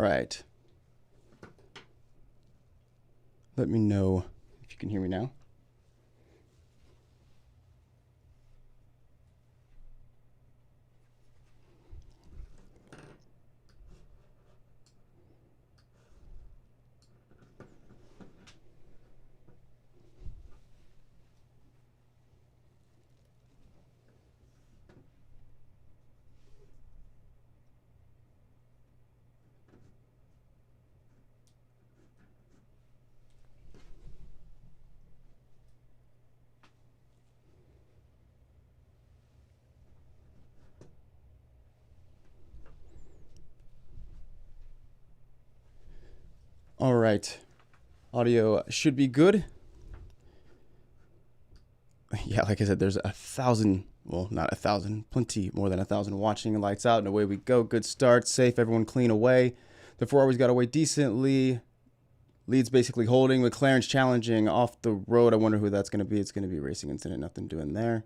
right. Let me know if you can hear me now. All right. Audio should be good. Yeah, like I said, there's 1,000, well, not 1,000, plenty more than 1,000 watching. Lights out and away we go. Good start, safe, everyone clean away. The Ferrari's got away decently. Lead's basically holding. McLaren's challenging off the road. I wonder who that's going to be. It's going to be a racing incident. Nothing doing there.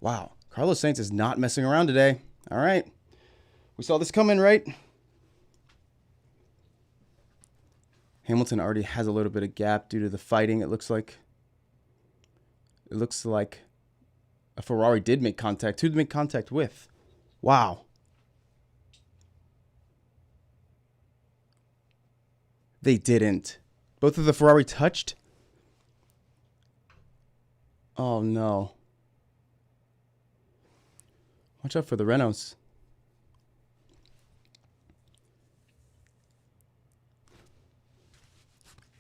Wow. Carlos Sainz is not messing around today. All right. We saw this coming, right? Hamilton already has a little bit of gap due to the fighting, it looks like. It looks like a Ferrari did make contact. Who did make contact with? Wow. They didn't. Both of the Ferrari touched? Oh, no. Watch out for the Renaults.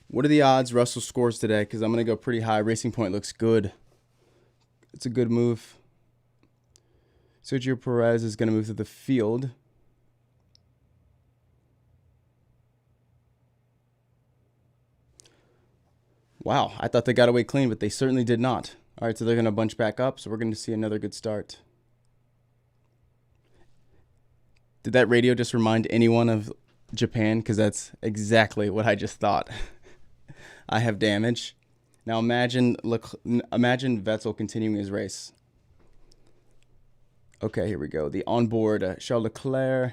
What are the odds Russell scores today? Because I'm going to go pretty high. Racing Point looks good. It's a good move. Sergio Perez is going to move to the field. Wow, I thought they got away clean, but they certainly did not. All right, so they're going to bunch back up, so we're going to see another good start. Did that radio just remind anyone of Japan? Because that's exactly what I just thought. I have damage. Now imagine Vettel continuing his race. Okay, here we go. The onboard Charles Leclerc.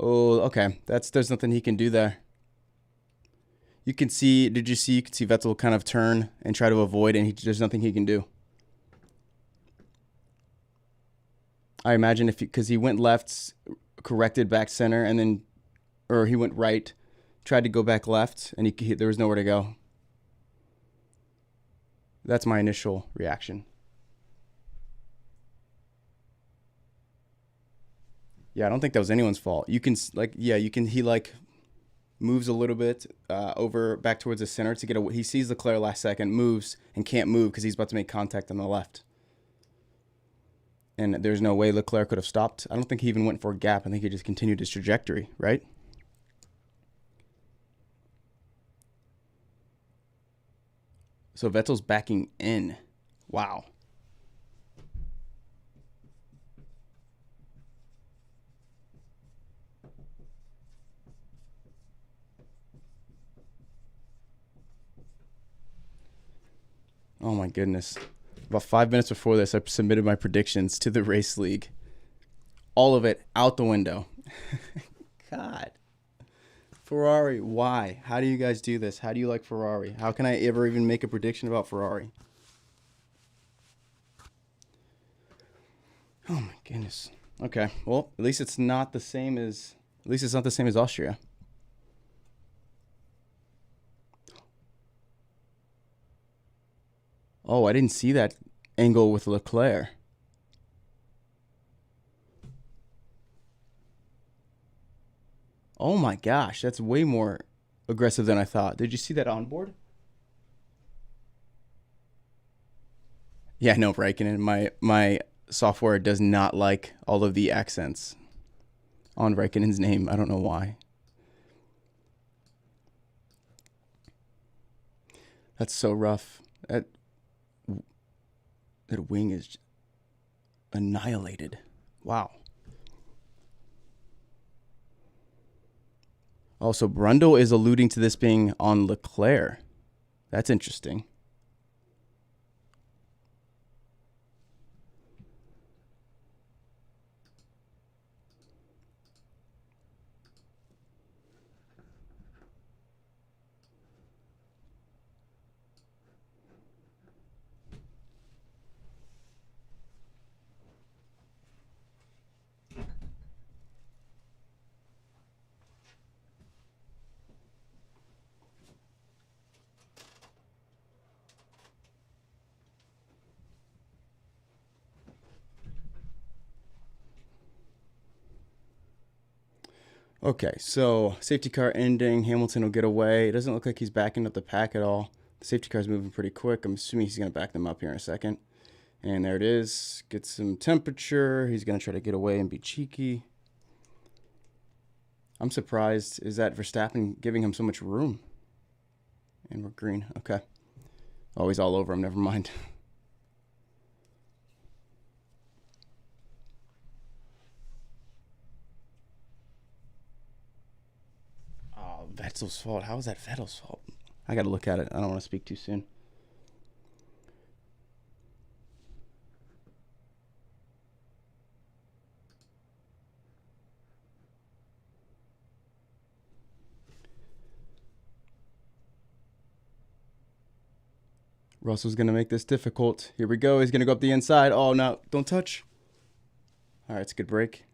Oh, okay. There's nothing he can do there. You can see. Did you see? You can see Vettel kind of turn and try to avoid, and there's nothing he can do. I imagine because he went left, corrected back center, and then. Or he went right, tried to go back left, and there was nowhere to go. That's my initial reaction. Yeah, I don't think that was anyone's fault. You can he moves a little bit over back towards the center to get away. He sees Leclerc last second, moves, and can't move because he's about to make contact on the left. And there's no way Leclerc could have stopped. I don't think he even went for a gap. I think he just continued his trajectory, right? So Vettel's backing in. Wow. Oh my goodness. About 5 minutes before this, I submitted my predictions to the race league. All of it out the window. God. Ferrari, why? How do you guys do this? How do you like Ferrari? How can I ever even make a prediction about Ferrari? Oh my goodness. Okay, well, at least it's not the same as Austria. Oh, I didn't see that angle with Leclerc. Oh my gosh, that's way more aggressive than I thought. Did you see that on board? Yeah, no, Raikkonen. My software does not like all of the accents on Raikkonen's name. I don't know why. That's so rough. That wing is annihilated. Wow. Also, Brundle is alluding to this being on Leclerc. That's interesting. Okay, so safety car ending. Hamilton will get away. It doesn't look like he's backing up the pack at all. The safety car's moving pretty quick. I'm assuming he's going to back them up here in a second. And there it is. Get some temperature. He's going to try to get away and be cheeky. I'm surprised. Is that Verstappen giving him so much room? And we're green. Okay. Oh, he's all over him. Never mind. Oh, Vettel's fault. How is that Vettel's fault? I got to look at it. I don't want to speak too soon. Russell's going to make this difficult. Here we go. He's going to go up the inside. Oh, no. Don't touch. All right, it's a good break.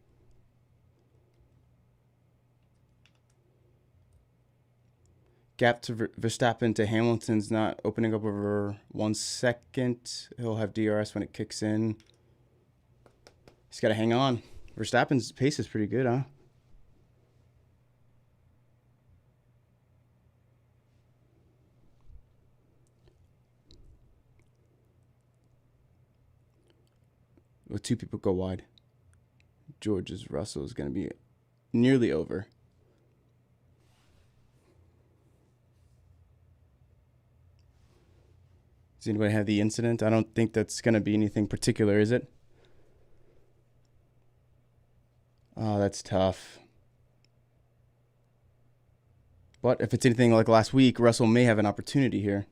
Gap to Verstappen to Hamilton's not opening up over 1 second. He'll have DRS when it kicks in. He's got to hang on. Verstappen's pace is pretty good, huh? With 2 people go wide. George's Russell is going to be nearly over. Does anybody have the incident? I don't think that's going to be anything particular, is it? Oh, that's tough. But if it's anything like last week, Russell may have an opportunity here.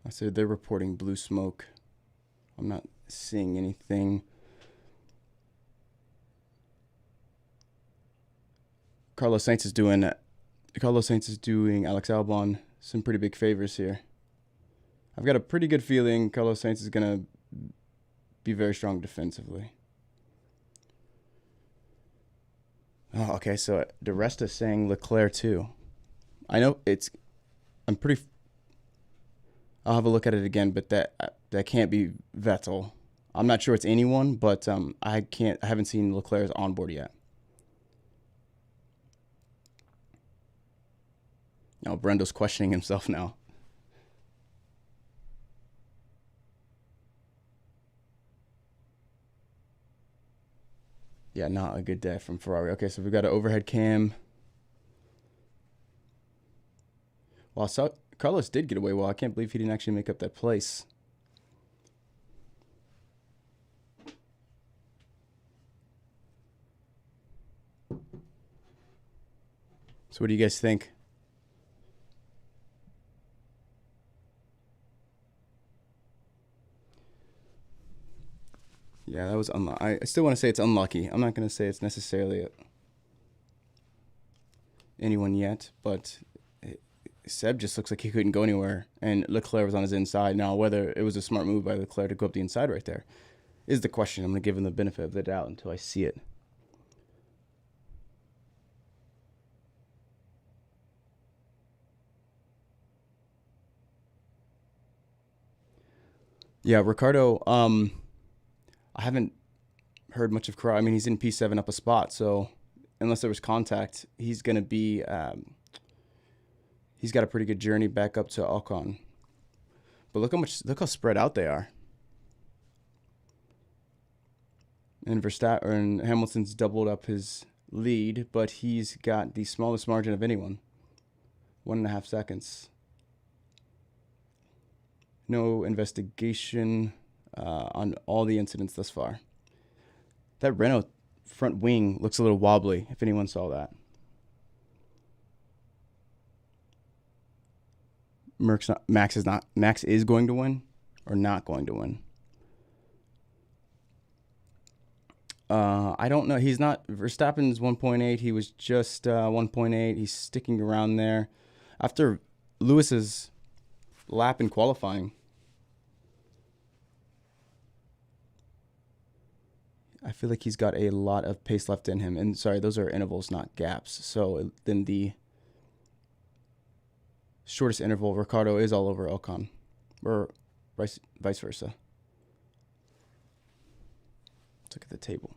I said they're reporting blue smoke. I'm not seeing anything. Carlos Sainz is doing Alex Albon some pretty big favors here. I've got a pretty good feeling Carlos Sainz is going to be very strong defensively. Oh, okay, so the rest is saying Leclerc too. I know I'll have a look at it again, but that can't be Vettel. I'm not sure it's anyone, but I haven't seen Leclerc's onboard yet. Now Brendo's questioning himself now. Yeah, not a good day from Ferrari. Okay, so we've got an overhead cam. Well, Carlos did get away well. I can't believe he didn't actually make up that place. So what do you guys think? Yeah, that was unlucky. I still want to say it's unlucky. I'm not going to say it's necessarily anyone yet, but Seb just looks like he couldn't go anywhere, and Leclerc was on his inside. Now, whether it was a smart move by Leclerc to go up the inside right there is the question. I'm going to give him the benefit of the doubt until I see it. Yeah, Ricardo, I haven't heard much of Ferrari. I mean, he's in P7 up a spot, so unless there was contact, he's going to be he's got a pretty good journey back up to Ocon. But look how spread out they are. And Hamilton's doubled up his lead, but he's got the smallest margin of anyone. 1.5 seconds. No investigation on all the incidents thus far. That Renault front wing looks a little wobbly, if anyone saw that. Max is going to win or not going to win. I don't know. He's not. Verstappen's 1.8. He was just 1.8. He's sticking around there. After Lewis's lap in qualifying, I feel like he's got a lot of pace left in him. And sorry, those are intervals, not gaps. So then shortest interval. Ricardo is all over Ocon, or vice versa. Let's look at the table.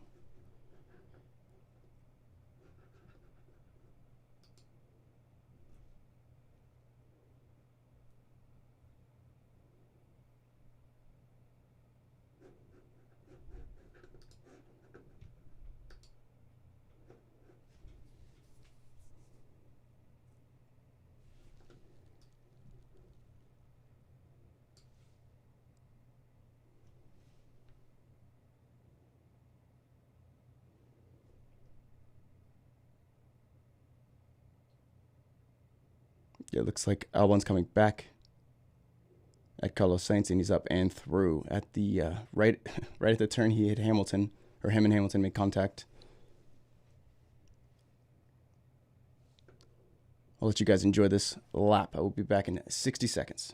Yeah, it looks like Albon's coming back at Carlos Sainz, and he's up and through at the right at the turn. He hit Hamilton, or him and Hamilton made contact. I'll let you guys enjoy this lap. I will be back in 60 seconds.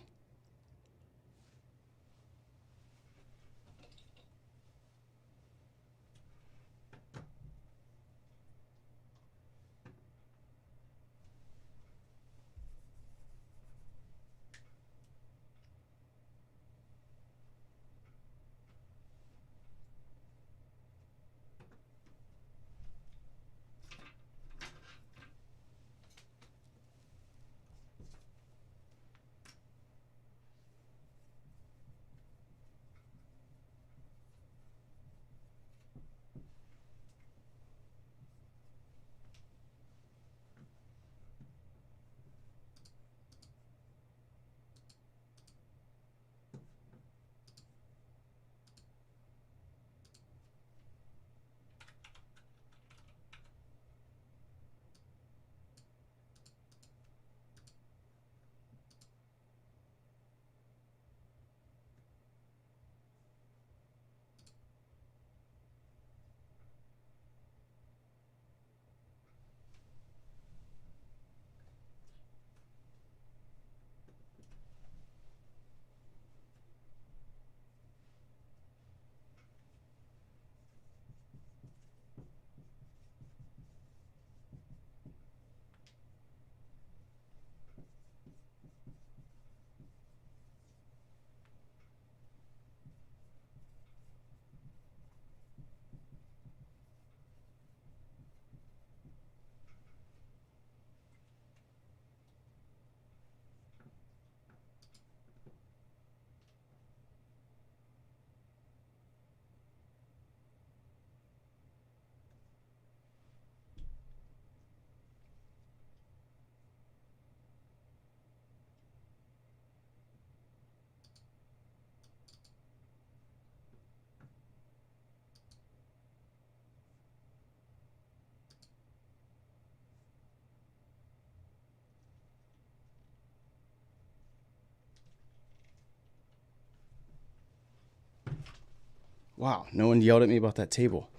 Wow, no one yelled at me about that table.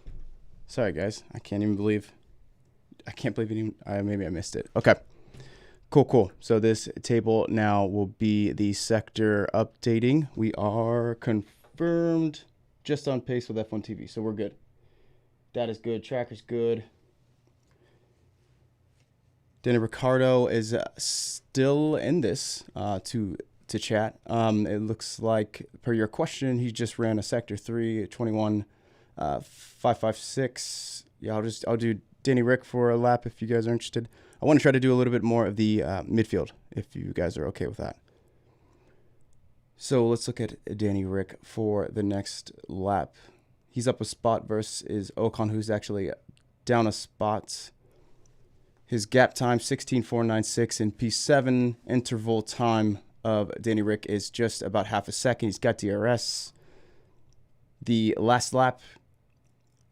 Sorry, guys. I can't believe it even, maybe I missed it. Okay. Cool. So this table now will be the sector updating. We are confirmed just on pace with F1 TV, so we're good. Data's good. Tracker's good. Danny Ricciardo is still in this to chat. It looks like, per your question, he just ran a sector 3 at 21.556. Yeah, I'll do Danny Rick for a lap if you guys are interested. I want to try to do a little bit more of the midfield if you guys are okay with that. So let's look at Danny Rick for the next lap. He's up a spot versus Ocon, who's actually down a spot. His gap time, 16.496, in P7. Interval time of Danny Rick is just about half a second. He's got DRS. The last lap,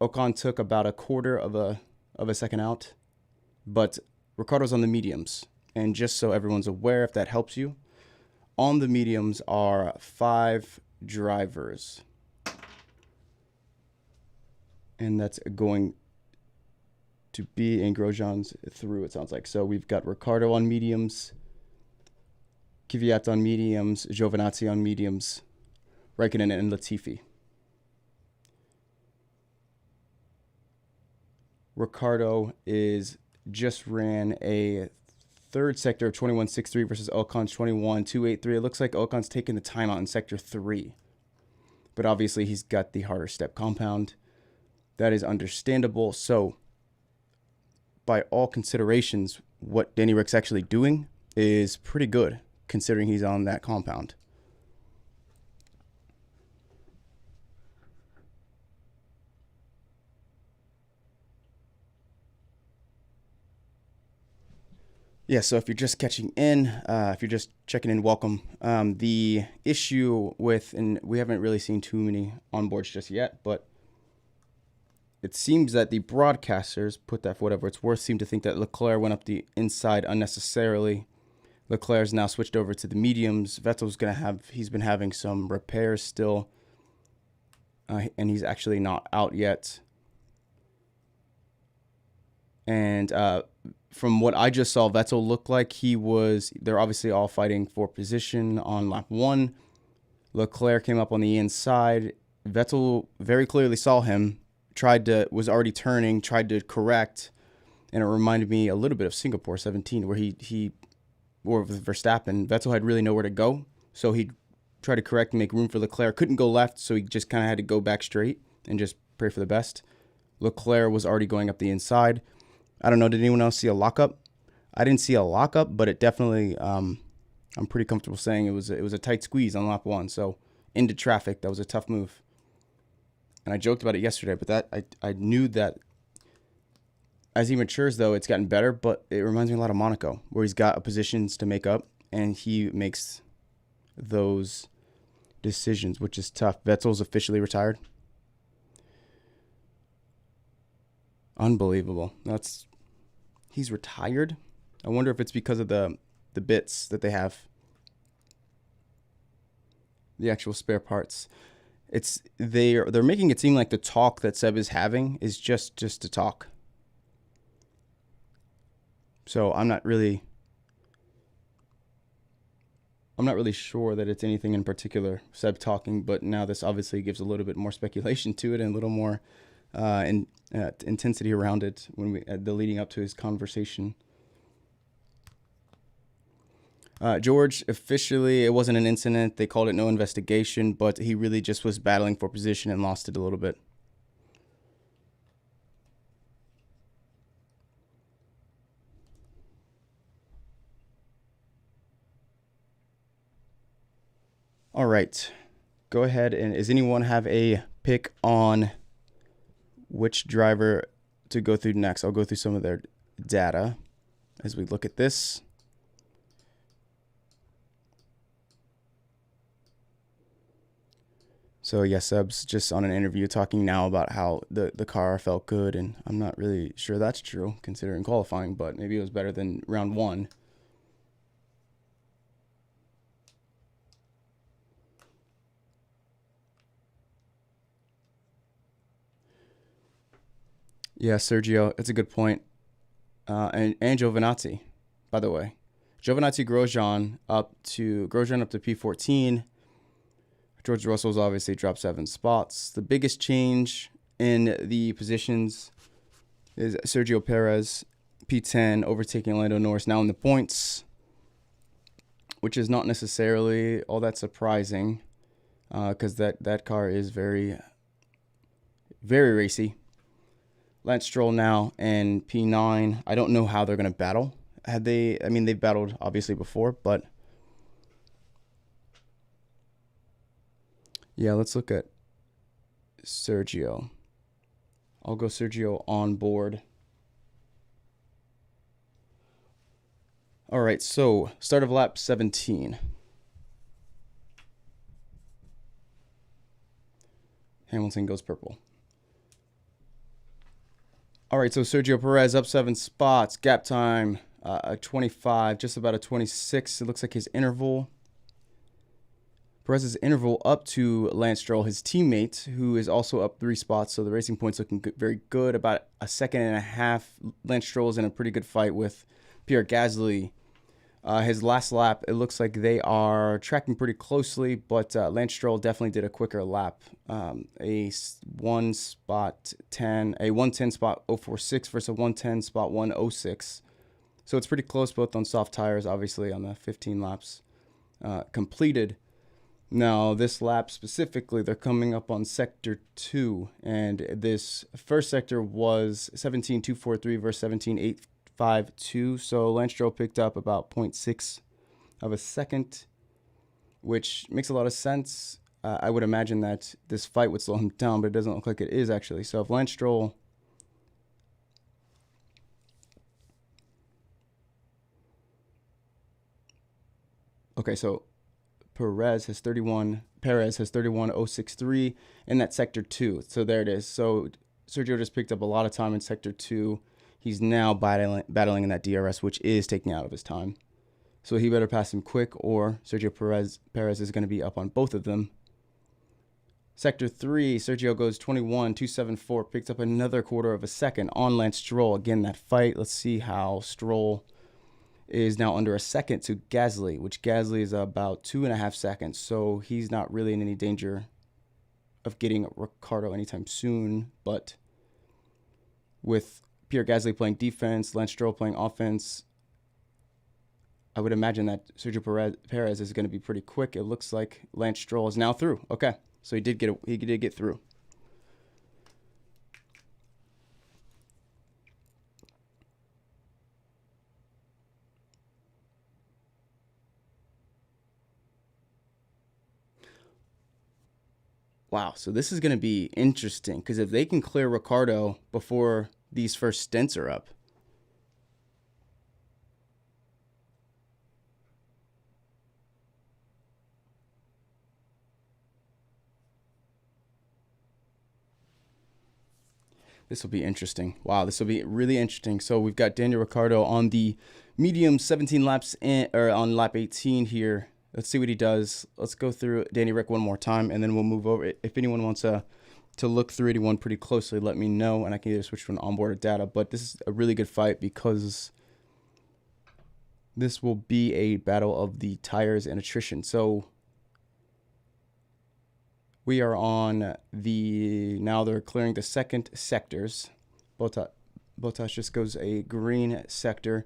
Ocon took about a quarter of a second out, but Ricciardo's on the mediums. And just so everyone's aware, if that helps you, on the mediums are 5 drivers. And that's going to be in Grosjean's through, it sounds like. So we've got Ricciardo on mediums, Kvyat on mediums, Giovinazzi on mediums, Raikkonen and Latifi. Ricciardo just ran a third sector of 21.63 versus Ocon's 21.283. It looks like Ocon's taking the timeout in sector 3. But obviously he's got the harder step compound. That is understandable. So by all considerations, what Danny Rick's actually doing is pretty good considering he's on that compound. Yeah, so if you're just catching in, if you're just checking in, welcome. The issue with, and we haven't really seen too many onboards just yet, but it seems that the broadcasters, put that for whatever it's worth, seem to think that Leclerc went up the inside unnecessarily. Leclerc's now switched over to the mediums. Vettel's he's been having some repairs still, and he's actually not out yet. And from what I just saw, Vettel looked like they're obviously all fighting for position on lap 1. Leclerc came up on the inside. Vettel very clearly saw him, was already turning, tried to correct, and it reminded me a little bit of Singapore 17, where or with Verstappen, Vettel had really nowhere to go, so he tried to correct and make room for Leclerc. Couldn't go left, so he just kind of had to go back straight and just pray for the best. Leclerc was already going up the inside. I don't know, did anyone else see a lockup? I didn't see a lockup, but it definitely, I'm pretty comfortable saying it was a tight squeeze on lap 1. So into traffic, that was a tough move. And I joked about it yesterday, but I knew that as he matures, though, it's gotten better, but it reminds me a lot of Monaco, where he's got positions to make up, and he makes those decisions, which is tough. Vettel's officially retired. Unbelievable. He's retired. I wonder if it's because of the bits that they have, the actual spare parts. They're making it seem like the talk that Seb is having is just to talk. So I'm not really sure that it's anything in particular, Seb talking, but now this obviously gives a little bit more speculation to it and a little more intensity around it when the leading up to his conversation. George, officially, it wasn't an incident. They called it no investigation, but he really just was battling for position and lost it a little bit. All right, go ahead, and does anyone have a pick on which driver to go through next? I'll go through some of their data as we look at this. So yeah, Seb's just on an interview talking now about how the car felt good, and I'm not really sure that's true considering qualifying, but maybe it was better than round 1. Yeah, Sergio, it's a good point. And Giovinazzi, by the way. Giovinazzi Grosjean up to P14. George Russell's obviously dropped 7 spots. The biggest change in the positions is Sergio Perez, P10, overtaking Lando Norris now in the points, which is not necessarily all that surprising because that car is very, very racy. Lance Stroll now and P9. I don't know how they're going to battle. They've battled obviously before, but yeah, let's look at Sergio. I'll go Sergio on board. All right, so start of lap 17. Hamilton goes purple. All right, so Sergio Perez up 7 spots. Gap time, a 25, just about a 26. It looks like his interval. Perez's interval up to Lance Stroll, his teammate, who is also up 3 spots. So the Racing Point's looking good, very good. About a second and a half. Lance Stroll is in a pretty good fight with Pierre Gasly. His last lap, it looks like they are tracking pretty closely, but Lance Stroll definitely did a quicker lap. A 1 spot 10, a 110 spot 046 versus a 110 spot 106. So it's pretty close, both on soft tires, obviously, on the 15 laps completed. Now, this lap specifically, they're coming up on sector 2, and this first sector was 17.243 versus 17.852. So Lance Stroll picked up about 0.6 of a second, which makes a lot of sense. I would imagine that this fight would slow him down, but it doesn't look like it is, actually. So if Lance Stroll... Okay, so Perez has 31.063 in that sector 2. So there it is. So Sergio just picked up a lot of time in sector 2. He's now battling in that DRS, which is taking out of his time. So he better pass him quick, or Sergio Perez is going to be up on both of them. Sector 3, Sergio goes 21.274, picks up another quarter of a second on Lance Stroll. Again, that fight. Let's see how Stroll is now under a second to Gasly, which Gasly is about 2.5 seconds. So he's not really in any danger of getting Ricciardo anytime soon. But with Pierre Gasly playing defense, Lance Stroll playing offense, I would imagine that Sergio Perez is going to be pretty quick. It looks like Lance Stroll is now through. Okay, so he did get through. Wow, so this is going to be interesting, because if they can clear Ricciardo before these first stints are up, this will be interesting. Wow, this will be really interesting. So we've got Daniel Ricciardo on the medium 17 laps or on lap 18 here. Let's see what he does. Let's go through Danny Rick one more time, and then we'll move over. If anyone wants to look through 81 pretty closely, let me know, and I can either switch to an onboard data. But this is a really good fight, because this will be a battle of the tires and attrition. So we are on now they're clearing the second sectors. Bottas just goes a green sector.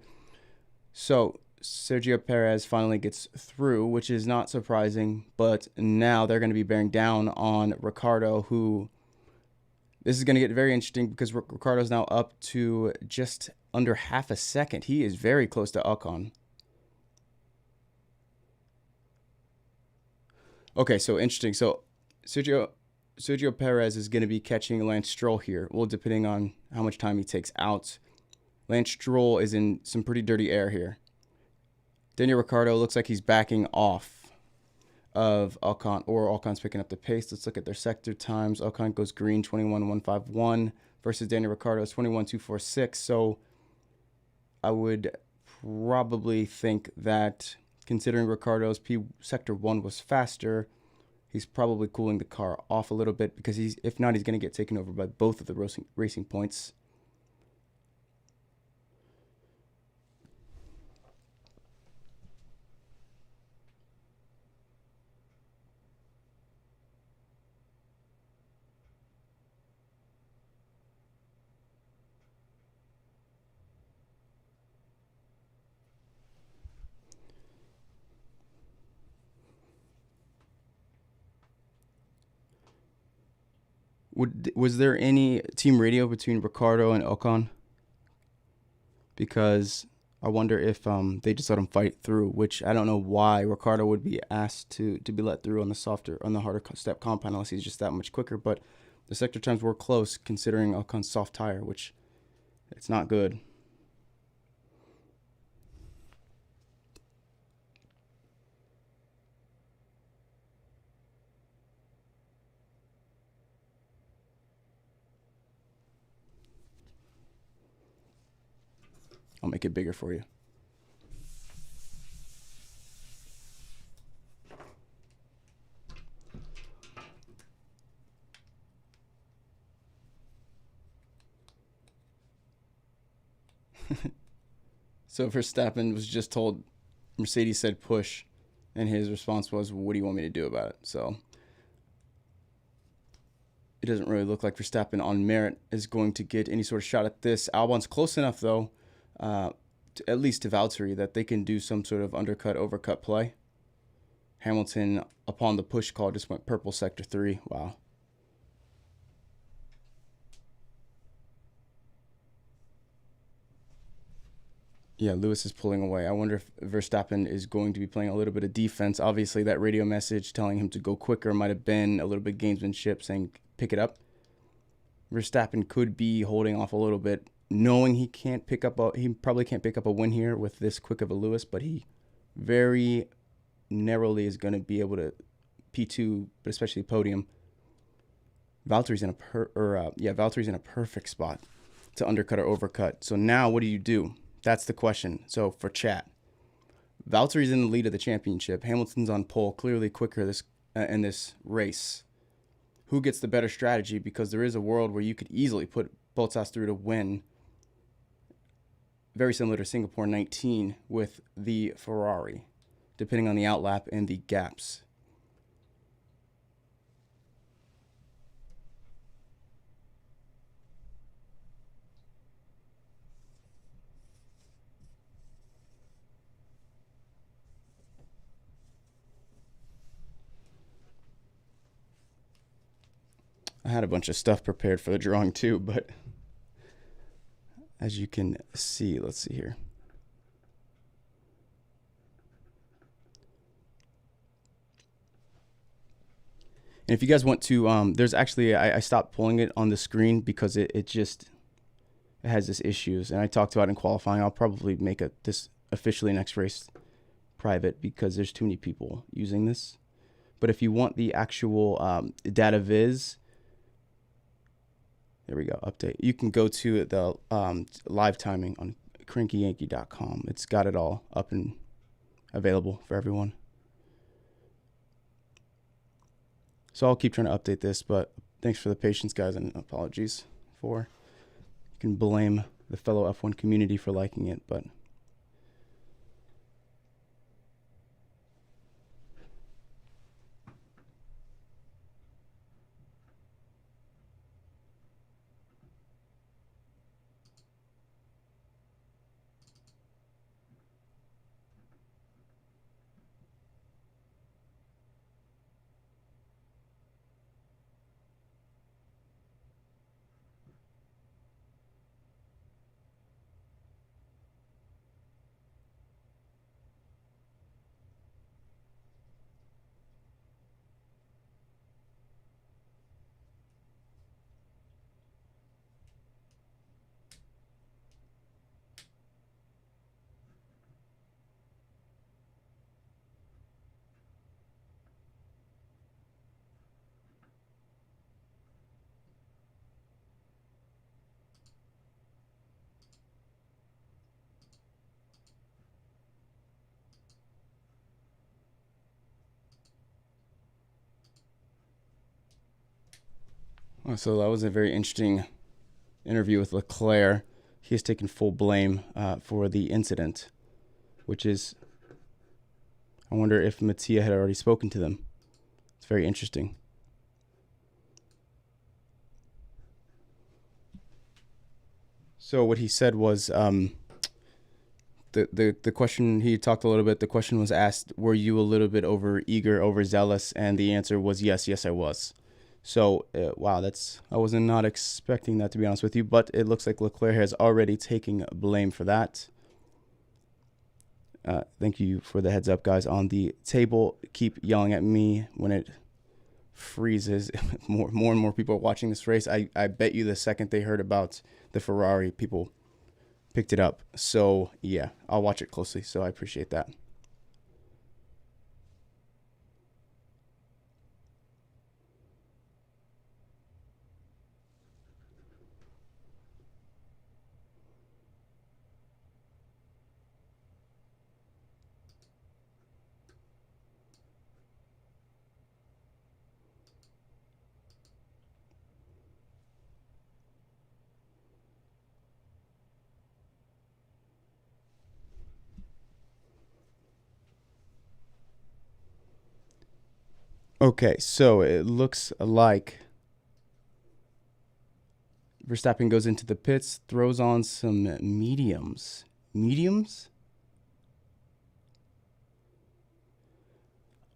So Sergio Perez finally gets through, which is not surprising, but now they're going to be bearing down on Ricciardo, who... This is going to get very interesting, because Ricciardo's now up to just under half a second. He is very close to Ocon. Okay, so interesting. So Sergio Perez is going to be catching Lance Stroll here. Well, depending on how much time he takes out. Lance Stroll is in some pretty dirty air here. Daniel Ricciardo looks like he's backing off of Ocon, or Ocon's picking up the pace. Let's look at their sector times. Ocon goes green, 21.151 versus Daniel Ricciardo's 21.246. So I would probably think that, considering Ricciardo's sector 1 was faster, he's probably cooling the car off a little bit, because if not, he's going to get taken over by both of the racing points. Was there any team radio between Ricciardo and Ocon? Because I wonder if they just let him fight through, which I don't know why Ricciardo would be asked to be let through on the harder step compound, unless he's just that much quicker. But the sector times were close, considering Ocon's soft tire, which it's not good. I'll make it bigger for you. So Verstappen was just told, Mercedes said push, and his response was, what do you want me to do about it? So it doesn't really look like Verstappen on merit is going to get any sort of shot at this. Albon's close enough, though. at least to Valtteri, that they can do some sort of undercut, overcut play. Hamilton, upon the push call, just went purple sector 3. Wow. Yeah, Lewis is pulling away. I wonder if Verstappen is going to be playing a little bit of defense. Obviously, that radio message telling him to go quicker might have been a little bit gamesmanship, saying pick it up. Verstappen could be holding off a little bit, knowing he probably can't pick up a win here with this quick of a Lewis, but he very narrowly is going to be able to P2, but especially podium. Valtteri's in a perfect spot to undercut or overcut. So now what do you do? That's the question. So for chat, Valtteri's in the lead of the championship. Hamilton's on pole, clearly quicker in this race. Who gets the better strategy? Because there is a world where you could easily put Bottas through to win. Very similar to Singapore 19 with the Ferrari, depending on the outlap and the gaps. I had a bunch of stuff prepared for the drawing too, but as you can see, let's see here. And if you guys want to, there's actually, I stopped pulling it on the screen because it has this issues. And I talked about it in qualifying. I'll probably make this officially next race private because there's too many people using this. But if you want the actual data viz, there we go, update. You can go to the live timing on crankyyankee.com. It's got it all up and available for everyone. So I'll keep trying to update this, but thanks for the patience, guys, and apologies for. You can blame the fellow F1 community for liking it, but so that was a very interesting interview with Leclerc. He has taken full blame for the incident, which is, I wonder if Mattia had already spoken to them. It's very interesting. So what he said was, the question, he talked a little bit, the question was asked, were you a little bit overzealous? And the answer was yes, I was. So, wow, I was not expecting that, to be honest with you, but it looks like Leclerc has already taken blame for that. Thank you for the heads up, guys. On the table, keep yelling at me when it freezes. more and more people are watching this race. I bet you the second they heard about the Ferrari, people picked it up. So, yeah, I'll watch it closely, so I appreciate that. Okay, so it looks like Verstappen goes into the pits, throws on some mediums. mediums?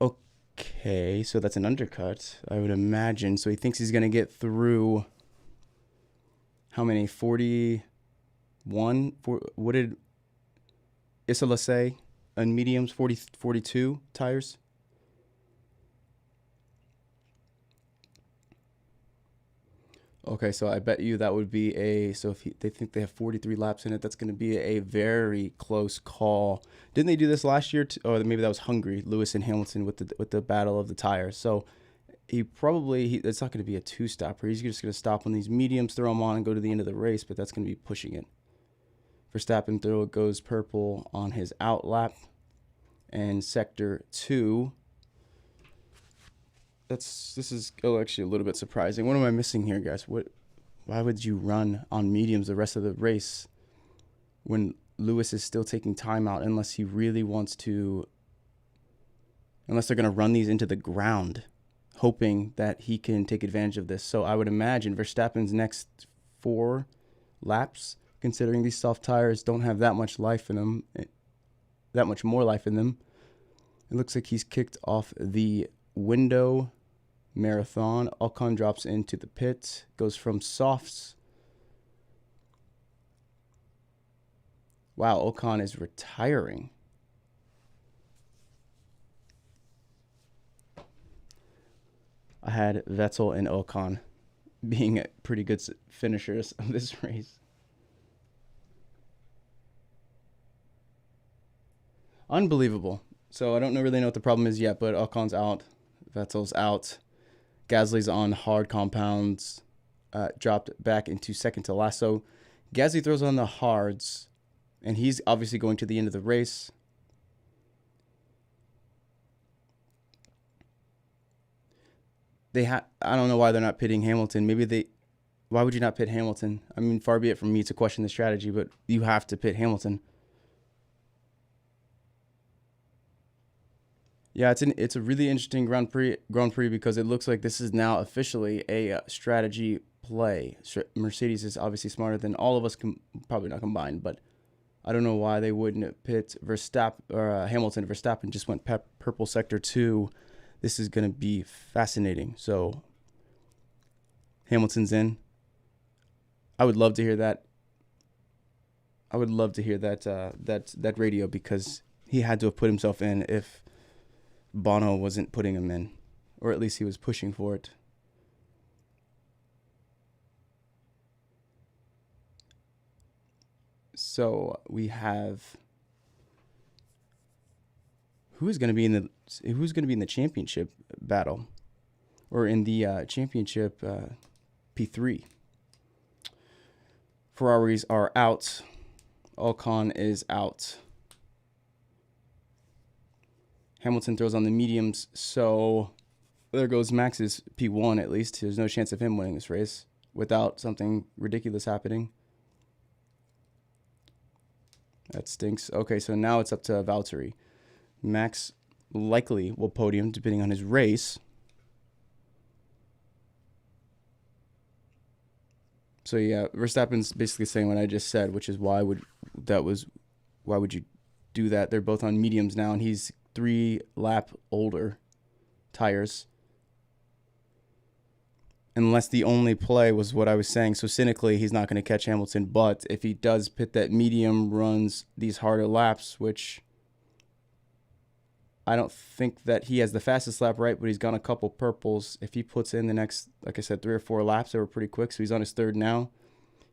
Okay, so that's an undercut, I would imagine. So he thinks he's going to get through how many? 41? What did Isola say? On mediums, 42 tires? Okay, so I bet you that would be so if they think they have 43 laps in it, that's going to be a very close call. Didn't they do this last year? Or maybe that was Hungary, Lewis and Hamilton with the battle of the tires. So it's not going to be a two-stopper. He's just going to stop on these mediums, throw them on, and go to the end of the race, but that's going to be pushing it. Verstappen goes purple on his out lap. And sector 2. This is actually a little bit surprising. What am I missing here, guys? Why would you run on mediums the rest of the race when Lewis is still taking time out unless he really wants to, unless they're going to run these into the ground, hoping that he can take advantage of this. So I would imagine Verstappen's next 4 laps, considering these soft tires don't have that much life in them, that much more life in them. It looks like he's kicked off the window marathon. Ocon drops into the pit, goes from softs. Wow, Ocon is retiring. I had Vettel and Ocon being pretty good finishers of this race. Unbelievable. So I don't really know what the problem is yet, but Ocon's out. Vettel's out. Gasly's on hard compounds. Dropped back into second to last. So Gasly throws on the hards, and he's obviously going to the end of the race. I don't know why they're not pitting Hamilton. Why would you not pit Hamilton? I mean, far be it from me to question the strategy, but you have to pit Hamilton. Yeah, it's a really interesting Grand Prix because it looks like this is now officially a strategy play. Mercedes is obviously smarter than all of us, probably not combined, but I don't know why they wouldn't pit Hamilton. Verstappen just went purple sector 2. This is going to be fascinating. So Hamilton's in. I would love to hear that. I would love to hear that radio, because he had to have put himself in if Bono wasn't putting him in, or at least he was pushing for it. So we have who's going to be in the championship battle, or in the championship P3. Ferraris are out. Ocon is out. Hamilton throws on the mediums, so there goes Max's P1 at least. There's no chance of him winning this race without something ridiculous happening. That stinks. Okay, so now it's up to Valtteri. Max likely will podium depending on his race. So yeah, Verstappen's basically saying what I just said, which is why would you do that? They're both on mediums now, and he's 3 lap older tires. Unless the only play was what I was saying. So cynically, he's not going to catch Hamilton. But if he does pit that medium, runs these harder laps, which I don't think that he has the fastest lap, right? But he's got a couple purples. If he puts in the next, like I said, 3 or 4 laps, they were pretty quick. So he's on his 3rd now.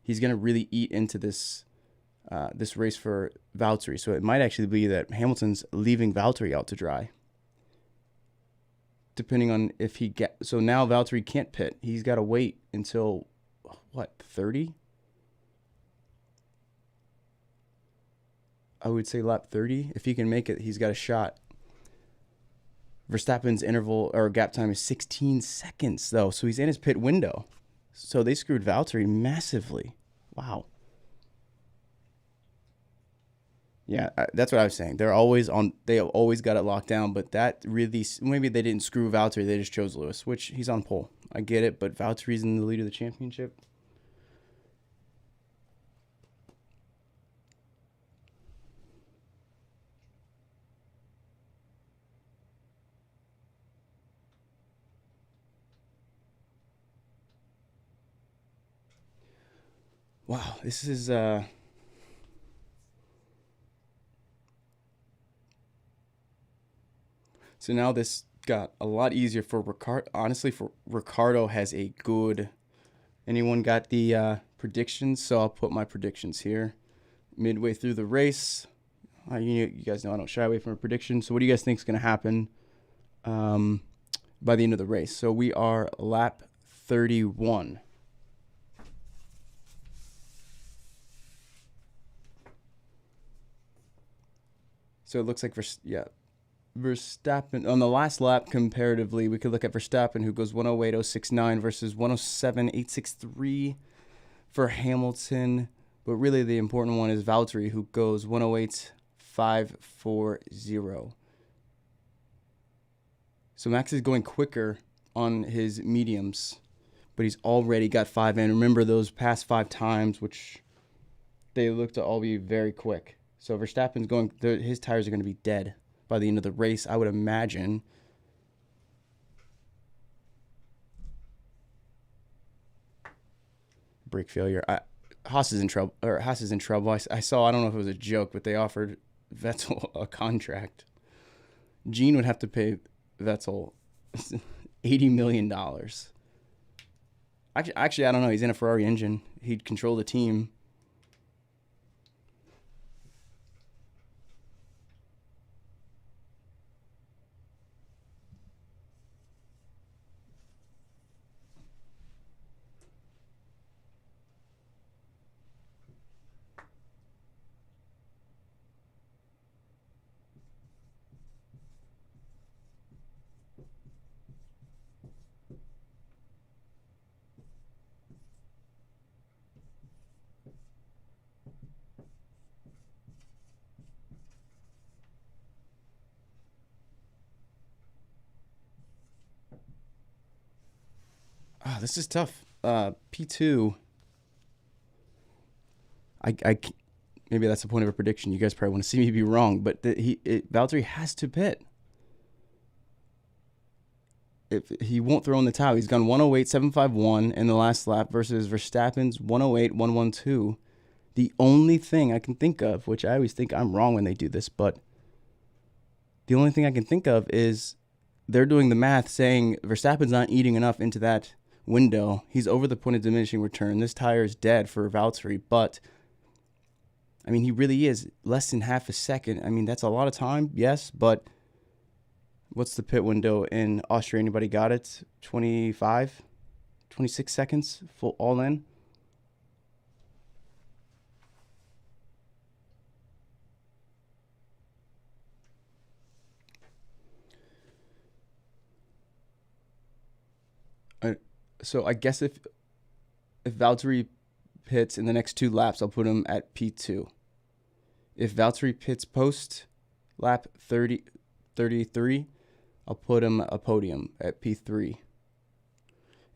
He's going to really eat into this race for Valtteri. So it might actually be that Hamilton's leaving Valtteri out to dry. Depending on if he so now Valtteri can't pit. He's got to wait until, 30? I would say lap 30. If he can make it, he's got a shot. Verstappen's interval or gap time is 16 seconds, though. So he's in his pit window. So they screwed Valtteri massively. Wow. Yeah, that's what I was saying. They always got it locked down, but that really, maybe they didn't screw Valtteri, they just chose Lewis, which he's on pole. I get it, but Valtteri's in the lead of the championship. Wow, this is so now this got a lot easier for Ricardo. Honestly, for Ricardo has a good. Anyone got the predictions? So I'll put my predictions here. Midway through the race, you guys know I don't shy away from a prediction. So what do you guys think is going to happen by the end of the race? So we are lap 31. So it looks like Verstappen on the last lap. Comparatively, we could look at Verstappen, who goes 108.069 versus 107.863 for Hamilton. But really, the important one is Valtteri, who goes 108.540. So Max is going quicker on his mediums, but he's already got 5 in. Remember those past 5 times, which they look to all be very quick. So Verstappen's going, his tires are going to be dead by the end of the race, I would imagine. Brake failure. Haas is in trouble. I saw, I don't know if it was a joke, but they offered Vettel a contract. Gene would have to pay Vettel $80 million. Actually, I don't know. He's in a Ferrari engine. He'd control the team. Oh, this is tough. P2. I maybe that's the point of a prediction. You guys probably want to see me be wrong, but Valtteri has to pit. If he won't throw in the towel, he's gone 108.751 in the last lap versus Verstappen's 108.112. The only thing I can think of, which I always think I'm wrong when they do this, but the only thing I can think of is they're doing the math saying Verstappen's not eating enough into that window. He's over the point of diminishing return. This tire is dead for Valtteri, but I mean, he really is less than half a second. I mean, that's a lot of time, yes, but what's the pit window in Austria? Anybody got it? 25, 26 seconds, full all in. So I guess if Valtteri pits in the next 2 laps, I'll put him at P2. If Valtteri pits post lap 33, I'll put him a podium at P3.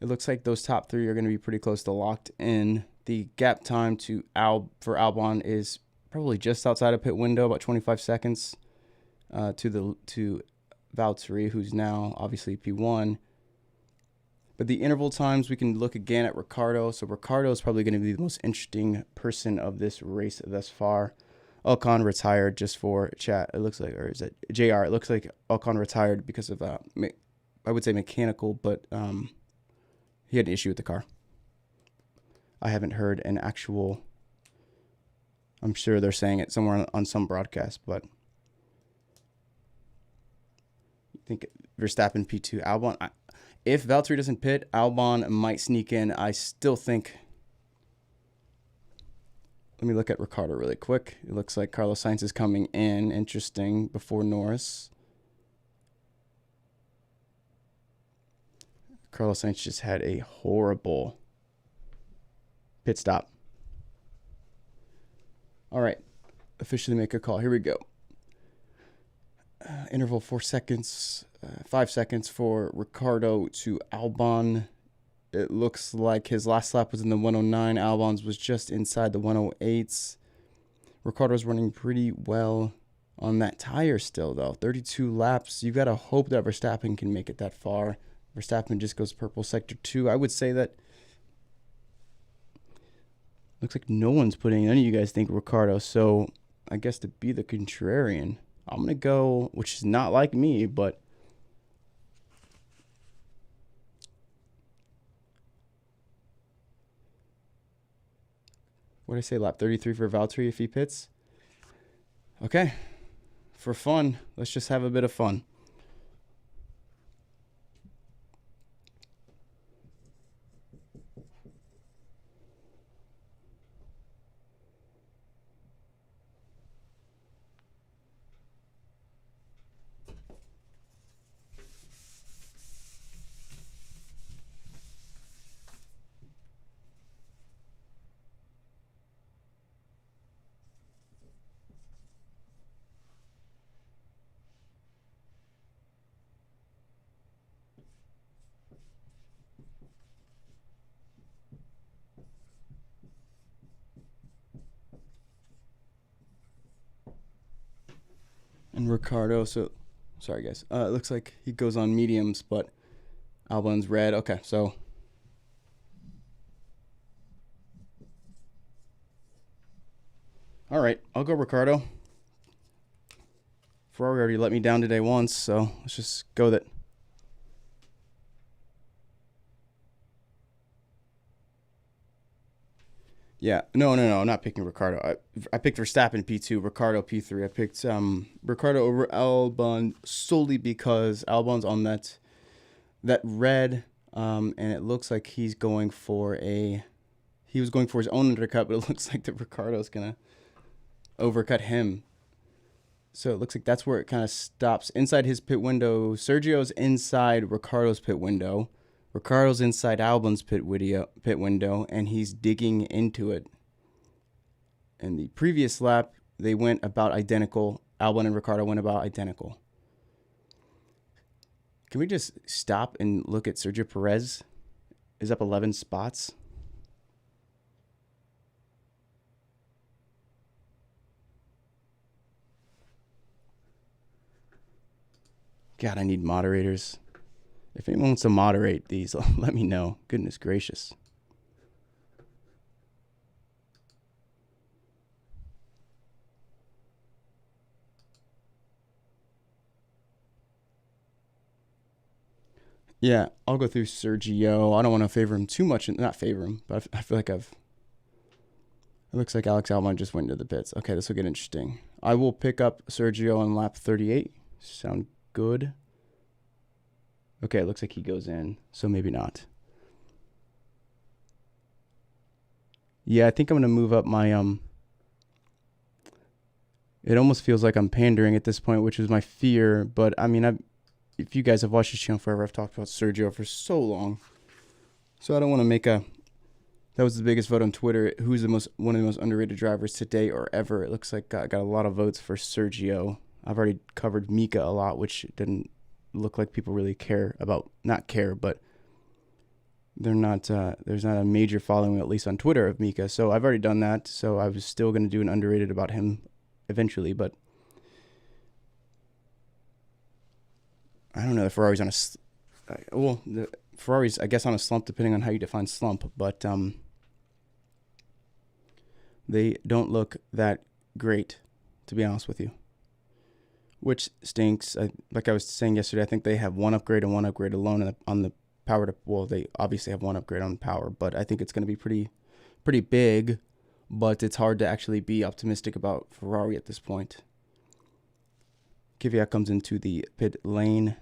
It looks like those top 3 are going to be pretty close to locked in. The gap time for Albon is probably just outside of pit window, about 25 seconds to Valtteri, who's now obviously P1. But the interval times, we can look again at Ricardo. So Ricardo is probably going to be the most interesting person of this race thus far. Ocon retired, just for chat. It looks like, or is it JR? It looks like Ocon retired because of, I would say mechanical, but he had an issue with the car. I haven't heard an actual, I'm sure they're saying it somewhere on some broadcast, but I think Verstappen P2, Albon. If Valtteri doesn't pit, Albon might sneak in. I still think. Let me look at Ricardo really quick. It looks like Carlos Sainz is coming in. Interesting. Before Norris. Carlos Sainz just had a horrible pit stop. All right. Officially make a call. Here we go. Interval 4 seconds. 5 seconds for Ricardo to Albon. It looks like his last lap was in the 109. Albon's was just inside the 108s. Ricardo's running pretty well on that tire still, though. 32 laps. You got to hope that Verstappen can make it that far. Verstappen just goes purple sector 2. I would say that Looks like no one's putting, none of you guys think Ricardo. So I guess to be the contrarian, I'm going to go, which is not like me, but what did I say? Lap 33 for Valtteri if he pits. Okay. For fun, let's just have a bit of fun. And Ricardo, so sorry guys. It looks like he goes on mediums, but Albon's red. Okay, so all right, I'll go Ricardo. Ferrari already let me down today once, so let's just go with it. Yeah, no, I'm not picking Ricardo. I picked Verstappen P2, Ricardo P3. I picked Ricardo over Albon solely because Albon's on that red, and it looks like he was going for his own undercut, but it looks like that Ricardo's gonna overcut him. So it looks like that's where it kind of stops. Inside his pit window, Sergio's inside Ricardo's pit window. Ricardo's inside Albon's pit window, and he's digging into it. In the previous lap, they went about identical. Albon and Ricardo went about identical. Can we just stop and look at Sergio Perez? Is up 11 spots. God, I need moderators. If anyone wants to moderate these, let me know. Goodness gracious. Yeah, I'll go through Sergio. I don't want to favor him too much. Not favor him, but I feel like it looks like Alex Albon just went into the pits. Okay, this will get interesting. I will pick up Sergio on lap 38. Sound good? Okay, it looks like he goes in, so maybe not. Yeah, I think I'm going to move up my... It almost feels like I'm pandering at this point, which is my fear, but I mean, if you guys have watched this channel forever, I've talked about Sergio for so long. So I don't want to make a... That was the biggest vote on Twitter. Who's one of the most underrated drivers today or ever? It looks like I got a lot of votes for Sergio. I've already covered Mika a lot, which didn't look like people really care about. Not care, but they're not. There's not a major following, at least on Twitter, of Mika. So I've already done that. So I was still going to do an underrated about him eventually, but I don't know. The Ferrari's on the Ferrari's, I guess, on a slump, depending on how you define slump, but they don't look that great, to be honest with you, which stinks. Like I was saying yesterday, I think they have one upgrade and one upgrade alone on the power. Well, they obviously have one upgrade on power, but I think it's going to be pretty big, but it's hard to actually be optimistic about Ferrari at this point. Kvyat comes into the pit lane.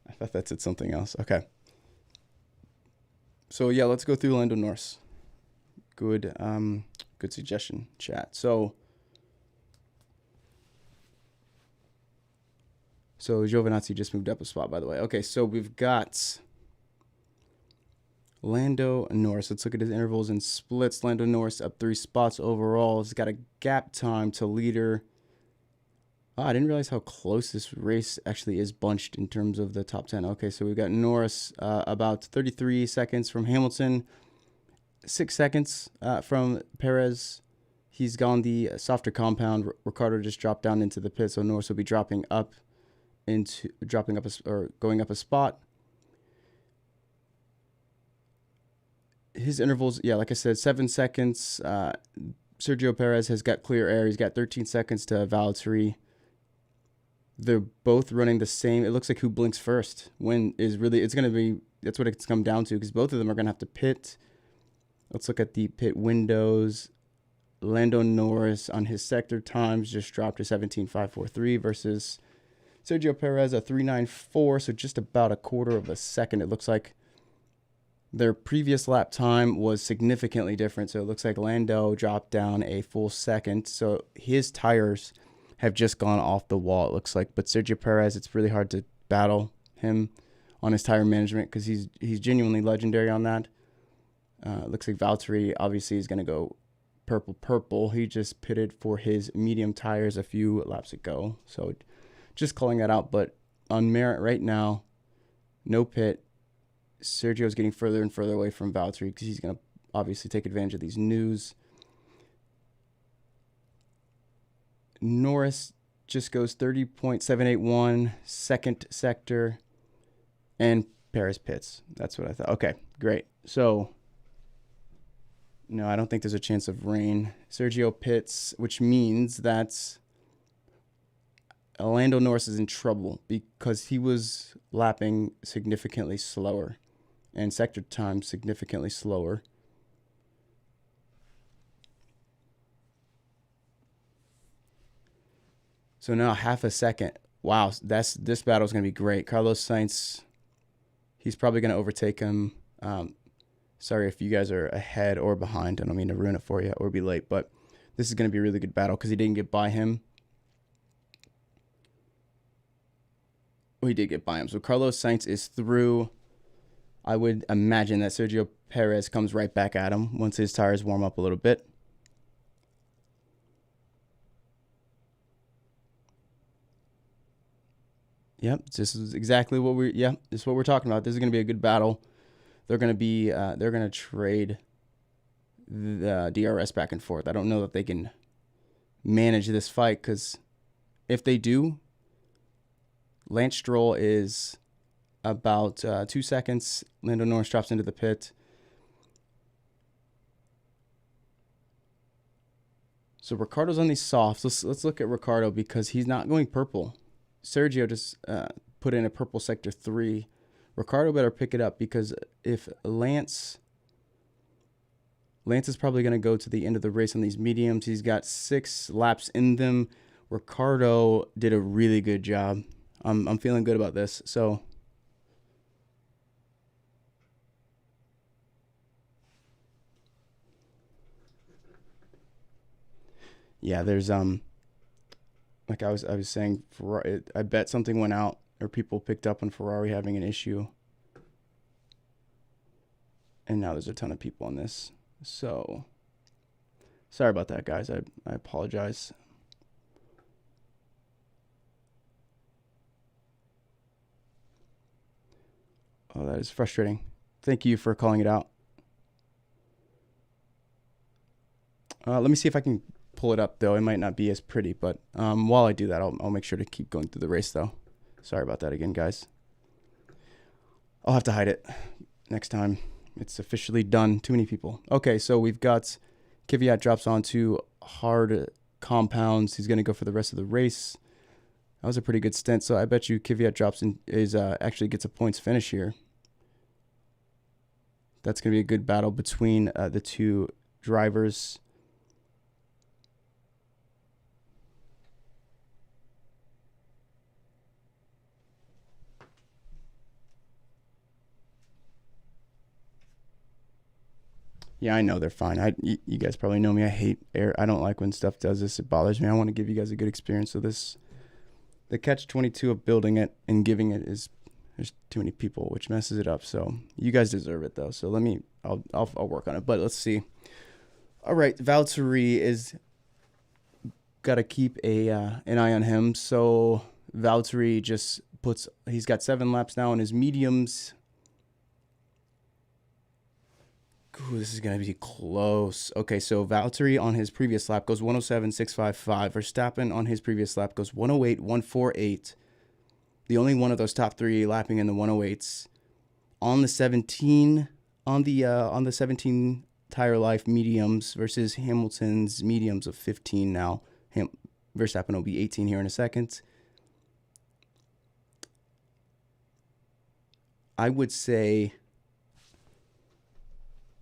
I thought that said something else. Okay. So yeah, let's go through Lando Norris. Good suggestion, chat. So Giovinazzi just moved up a spot, by the way. Okay, so we've got Lando Norris. Let's look at his intervals and splits. Lando Norris up 3 spots overall. He's got a gap time to leader. Oh, I didn't realize how close this race actually is bunched in terms of the top 10. Okay, so we've got Norris about 33 seconds from Hamilton, 6 seconds from Perez. He's gone the softer compound. Ricciardo just dropped down into the pit, so Norris will be going up a spot. his intervals, yeah, like I said, 7 seconds. Sergio Perez has got clear air. He's got 13 seconds to Valtteri. They're both running the same. It looks like who blinks first it's going to be, that's what it's come down to, because both of them are going to have to pit. Let's look at the pit windows. Lando Norris on his sector times just dropped to 17.543 versus Sergio Perez a 3.94, so just about a quarter of a second. It looks like their previous lap time was significantly different, so it looks like Lando dropped down a full second. So his tires have just gone off the wall, it looks like. But Sergio Perez, it's really hard to battle him on his tire management because he's genuinely legendary on that. It looks like Valtteri obviously is going to go purple. He just pitted for his medium tires a few laps ago, so just calling that out. But on merit right now, no pit. Sergio's getting further and further away from Valtteri because he's going to obviously take advantage of these news. Norris just goes 30.781, second sector, and Perez pits. That's what I thought. Okay, great. So, no, I don't think there's a chance of rain. Sergio pits, which means that Lando Norris is in trouble because he was lapping significantly slower and sector time significantly slower. So now half a second. Wow, this battle is going to be great. Carlos Sainz, he's probably going to overtake him. Sorry if you guys are ahead or behind. I don't mean to ruin it for you or be late, but this is going to be a really good battle because he didn't get by him. Well, he did get by him. So Carlos Sainz is through. I would imagine that Sergio Perez comes right back at him once his tires warm up a little bit. Yep, this is exactly what this is what we're talking about. This is going to be a good battle. They're going to trade the DRS back and forth. I don't know if they can manage this fight, because if they do, Lance Stroll is about 2 seconds. Lando Norris drops into the pit. So Ricardo's on these softs. Let's look at Ricardo because he's not going purple. Sergio just put in a purple sector 3. Ricardo better pick it up, because if Lance is probably going to go to the end of the race on these mediums. He's got 6 laps in them. Ricardo did a really good job. I'm feeling good about this. So yeah, there's like I was saying, Ferrari, I bet something went out or people picked up on Ferrari having an issue. And now there's a ton of people on this. So sorry about that, guys. I apologize. Oh, that is frustrating. Thank you for calling it out. Let me see if I can pull it up, though. It might not be as pretty, but while I do that, I'll make sure to keep going through the race, though. Sorry about that again, guys. I'll have to hide it next time. It's officially done. Too many people. Okay, so we've got Kvyat drops onto hard compounds. He's going to go for the rest of the race. That was a pretty good stint, so I bet you Kvyat drops in actually gets a points finish here. That's going to be a good battle between the two drivers. Yeah, I know they're fine. You guys probably know me. I hate air. I don't like when stuff does this. It bothers me. I want to give you guys a good experience. So the catch-22 of building it and giving it is there's too many people, which messes it up. So you guys deserve it though. So I'll work on it. But let's see. All right, Valtteri is got to keep an eye on him. So Valtteri he's got 7 laps now on his mediums. Ooh, this is going to be close. Okay, so Valtteri on his previous lap goes 107.655. Verstappen on his previous lap goes 108.148. The only one of those top 3 lapping in the 108s. On the 17 on the 17 tire life mediums versus Hamilton's mediums of 15 now. Verstappen will be 18 here in a second. I would say,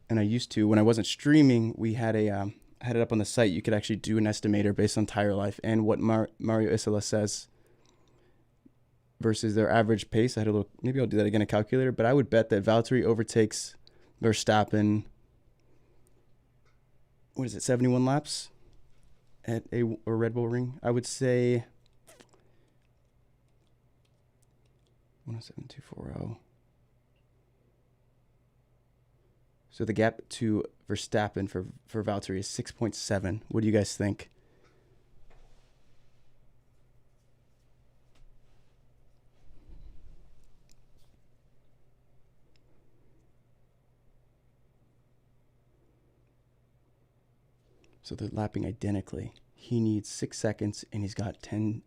and I used to when I wasn't streaming, we had I had it up on the site. You could actually do an estimator based on tire life and what Mario Isola says versus their average pace. I had a little, maybe I'll do that again, a calculator, but I would bet that Valtteri overtakes Verstappen, what is it, 71 laps at a Red Bull Ring? I would say 107,240. So the gap to Verstappen for Valtteri is 6.7. What do you guys think? So they're lapping identically. He needs 6 seconds, and he's got 10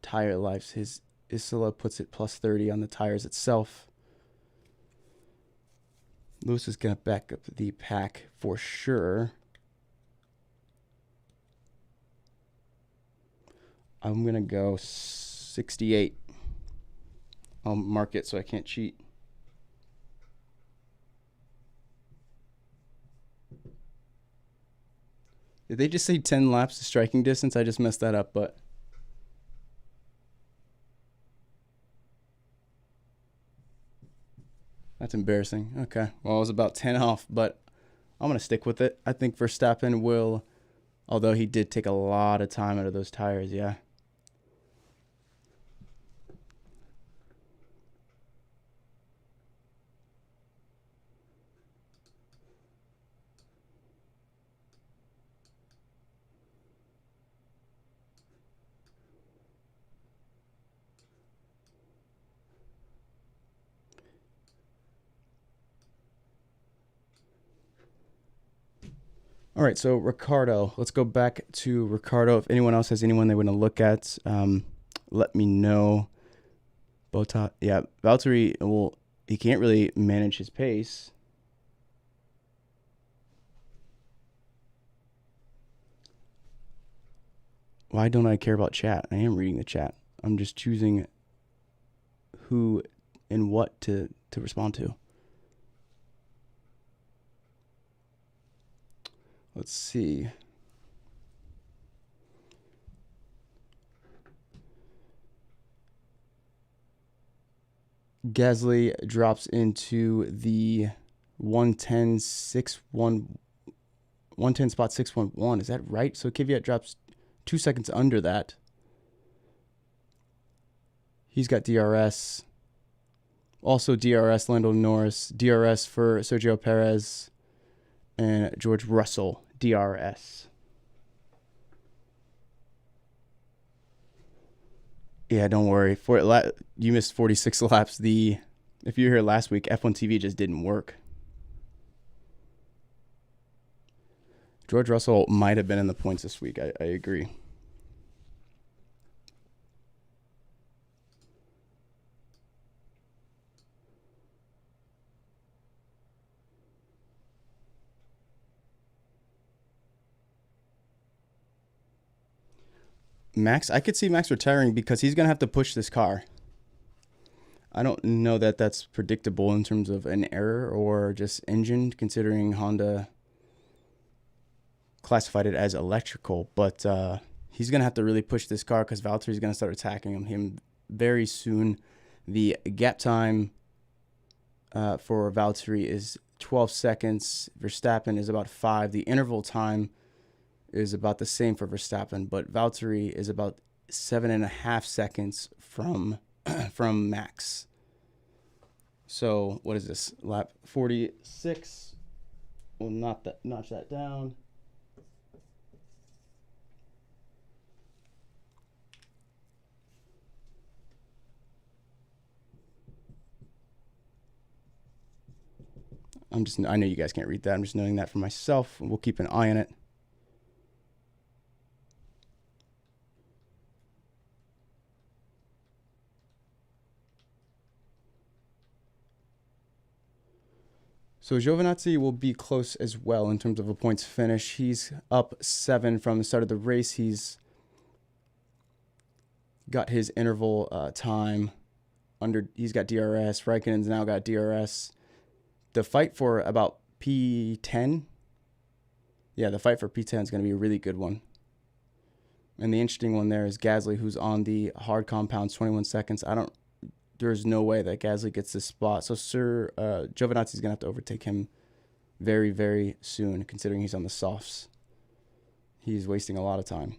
tire lives. His Isola puts it plus 30 on the tires itself. Lewis is going to back up the pack for sure. I'm going to go 68. I'll mark it so I can't cheat. Did they just say 10 laps to striking distance? I just messed that up, but... That's embarrassing. Okay. Well, I was about 10 off, but I'm going to stick with it. I think Verstappen will, although he did take a lot of time out of those tires, yeah. All right, so Ricardo. Let's go back to Ricardo. If anyone else has anyone they want to look at, let me know. Bottas, yeah, Valtteri, well, he can't really manage his pace. Why don't I care about chat? I am reading the chat. I'm just choosing who and what to respond to. Let's see. Gasly drops into the 110 spot 611. Is that right? So Kvyat drops 2 seconds under that. He's got DRS. Also DRS, Lando Norris. DRS for Sergio Perez and George Russell. DRS. Yeah, don't worry. You missed 46 laps. If you were here last week, F1 TV just didn't work. George Russell might have been in the points this week. I agree. Max, I could see Max retiring because he's going to have to push this car. I don't know that that's predictable in terms of an error or just engine, considering Honda classified it as electrical. But he's going to have to really push this car because Valtteri's going to start attacking him very soon. The gap time for Valtteri is 12 seconds. Verstappen is about 5. The interval time is about the same for Verstappen, but Valtteri is about 7.5 seconds from Max. So what is this? Lap 46. We'll notch that down. I know you guys can't read that. I'm just knowing that for myself. We'll keep an eye on it. So Giovinazzi will be close as well in terms of a points finish. He's up 7 from the start of the race. He's got his interval time under. He's got DRS. Raikkonen's now got DRS. The fight for about P10. Yeah, the fight for P10 is going to be a really good one. And the interesting one there is Gasly, who's on the hard compounds, 21 seconds. There's no way that Gasly gets this spot. So Giovinazzi's going to have to overtake him very, very soon, considering he's on the softs. He's wasting a lot of time.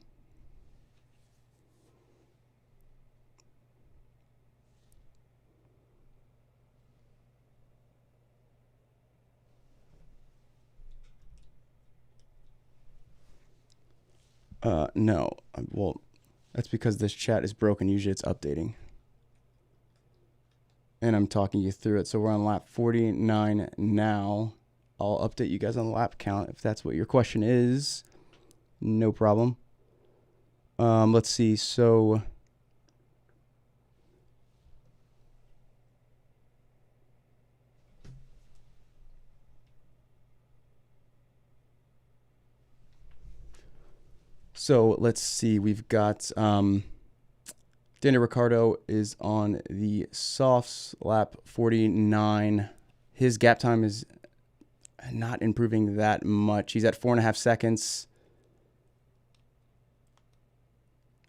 No. Well, that's because this chat is broken. Usually it's updating. And I'm talking you through it. So we're on lap 49 now. I'll update you guys on the lap count if that's what your question is. No problem. Let's see. So let's see. We've got Daniel Ricciardo is on the softs, lap 49. His gap time is not improving that much. He's at 4.5 seconds.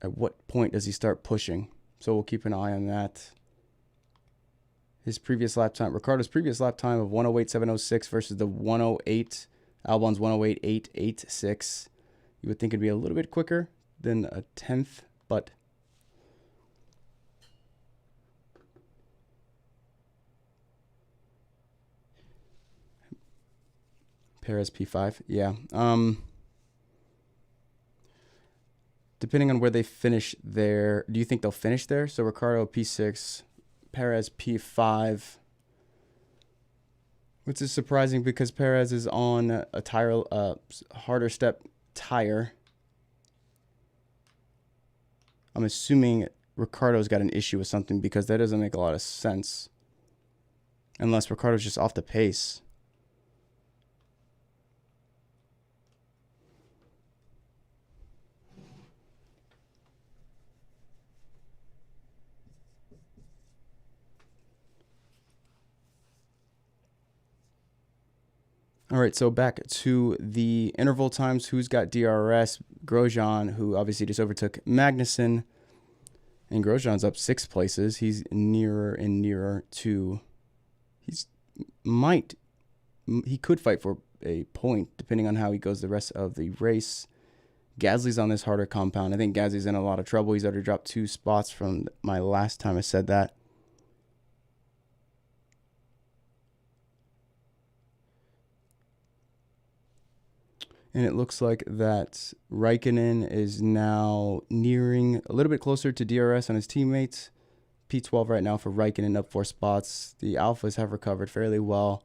At what point does he start pushing? So we'll keep an eye on that. His previous lap time, Ricciardo's previous lap time of 108.706 versus the 108, Albon's 108.886. You would think it'd be a little bit quicker than a 10th, but Perez P5, yeah. Depending on where they finish there, do you think they'll finish there? So Ricciardo P6, Perez P5. Which is surprising because Perez is on a tire, harder step tire. I'm assuming Ricciardo's got an issue with something because that doesn't make a lot of sense. Unless Ricciardo's just off the pace. All right, so back to the interval times. Who's got DRS? Grosjean, who obviously just overtook Magnussen. And Grosjean's up 6 places. He's nearer and nearer to... He could fight for a point, depending on how he goes the rest of the race. Gasly's on this harder compound. I think Gasly's in a lot of trouble. He's already dropped 2 spots from my last time I said that. And it looks like that Raikkonen is now nearing a little bit closer to DRS on his teammates. P12 right now for Raikkonen, up 4 spots. The Alphas have recovered fairly well.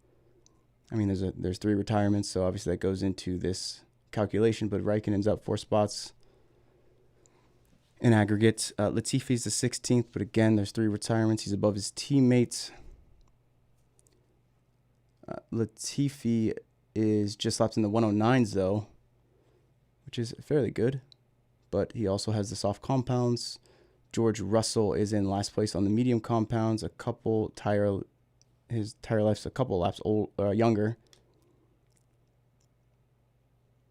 I mean, there's 3 retirements, so obviously that goes into this calculation, but Raikkonen's up 4 spots in aggregate. Latifi's the 16th, but again, there's 3 retirements. He's above his teammates. Latifi is just lapped in the 109s, though, which is fairly good. But he also has the soft compounds. George Russell is in last place on the medium compounds. His tire life's a couple laps younger.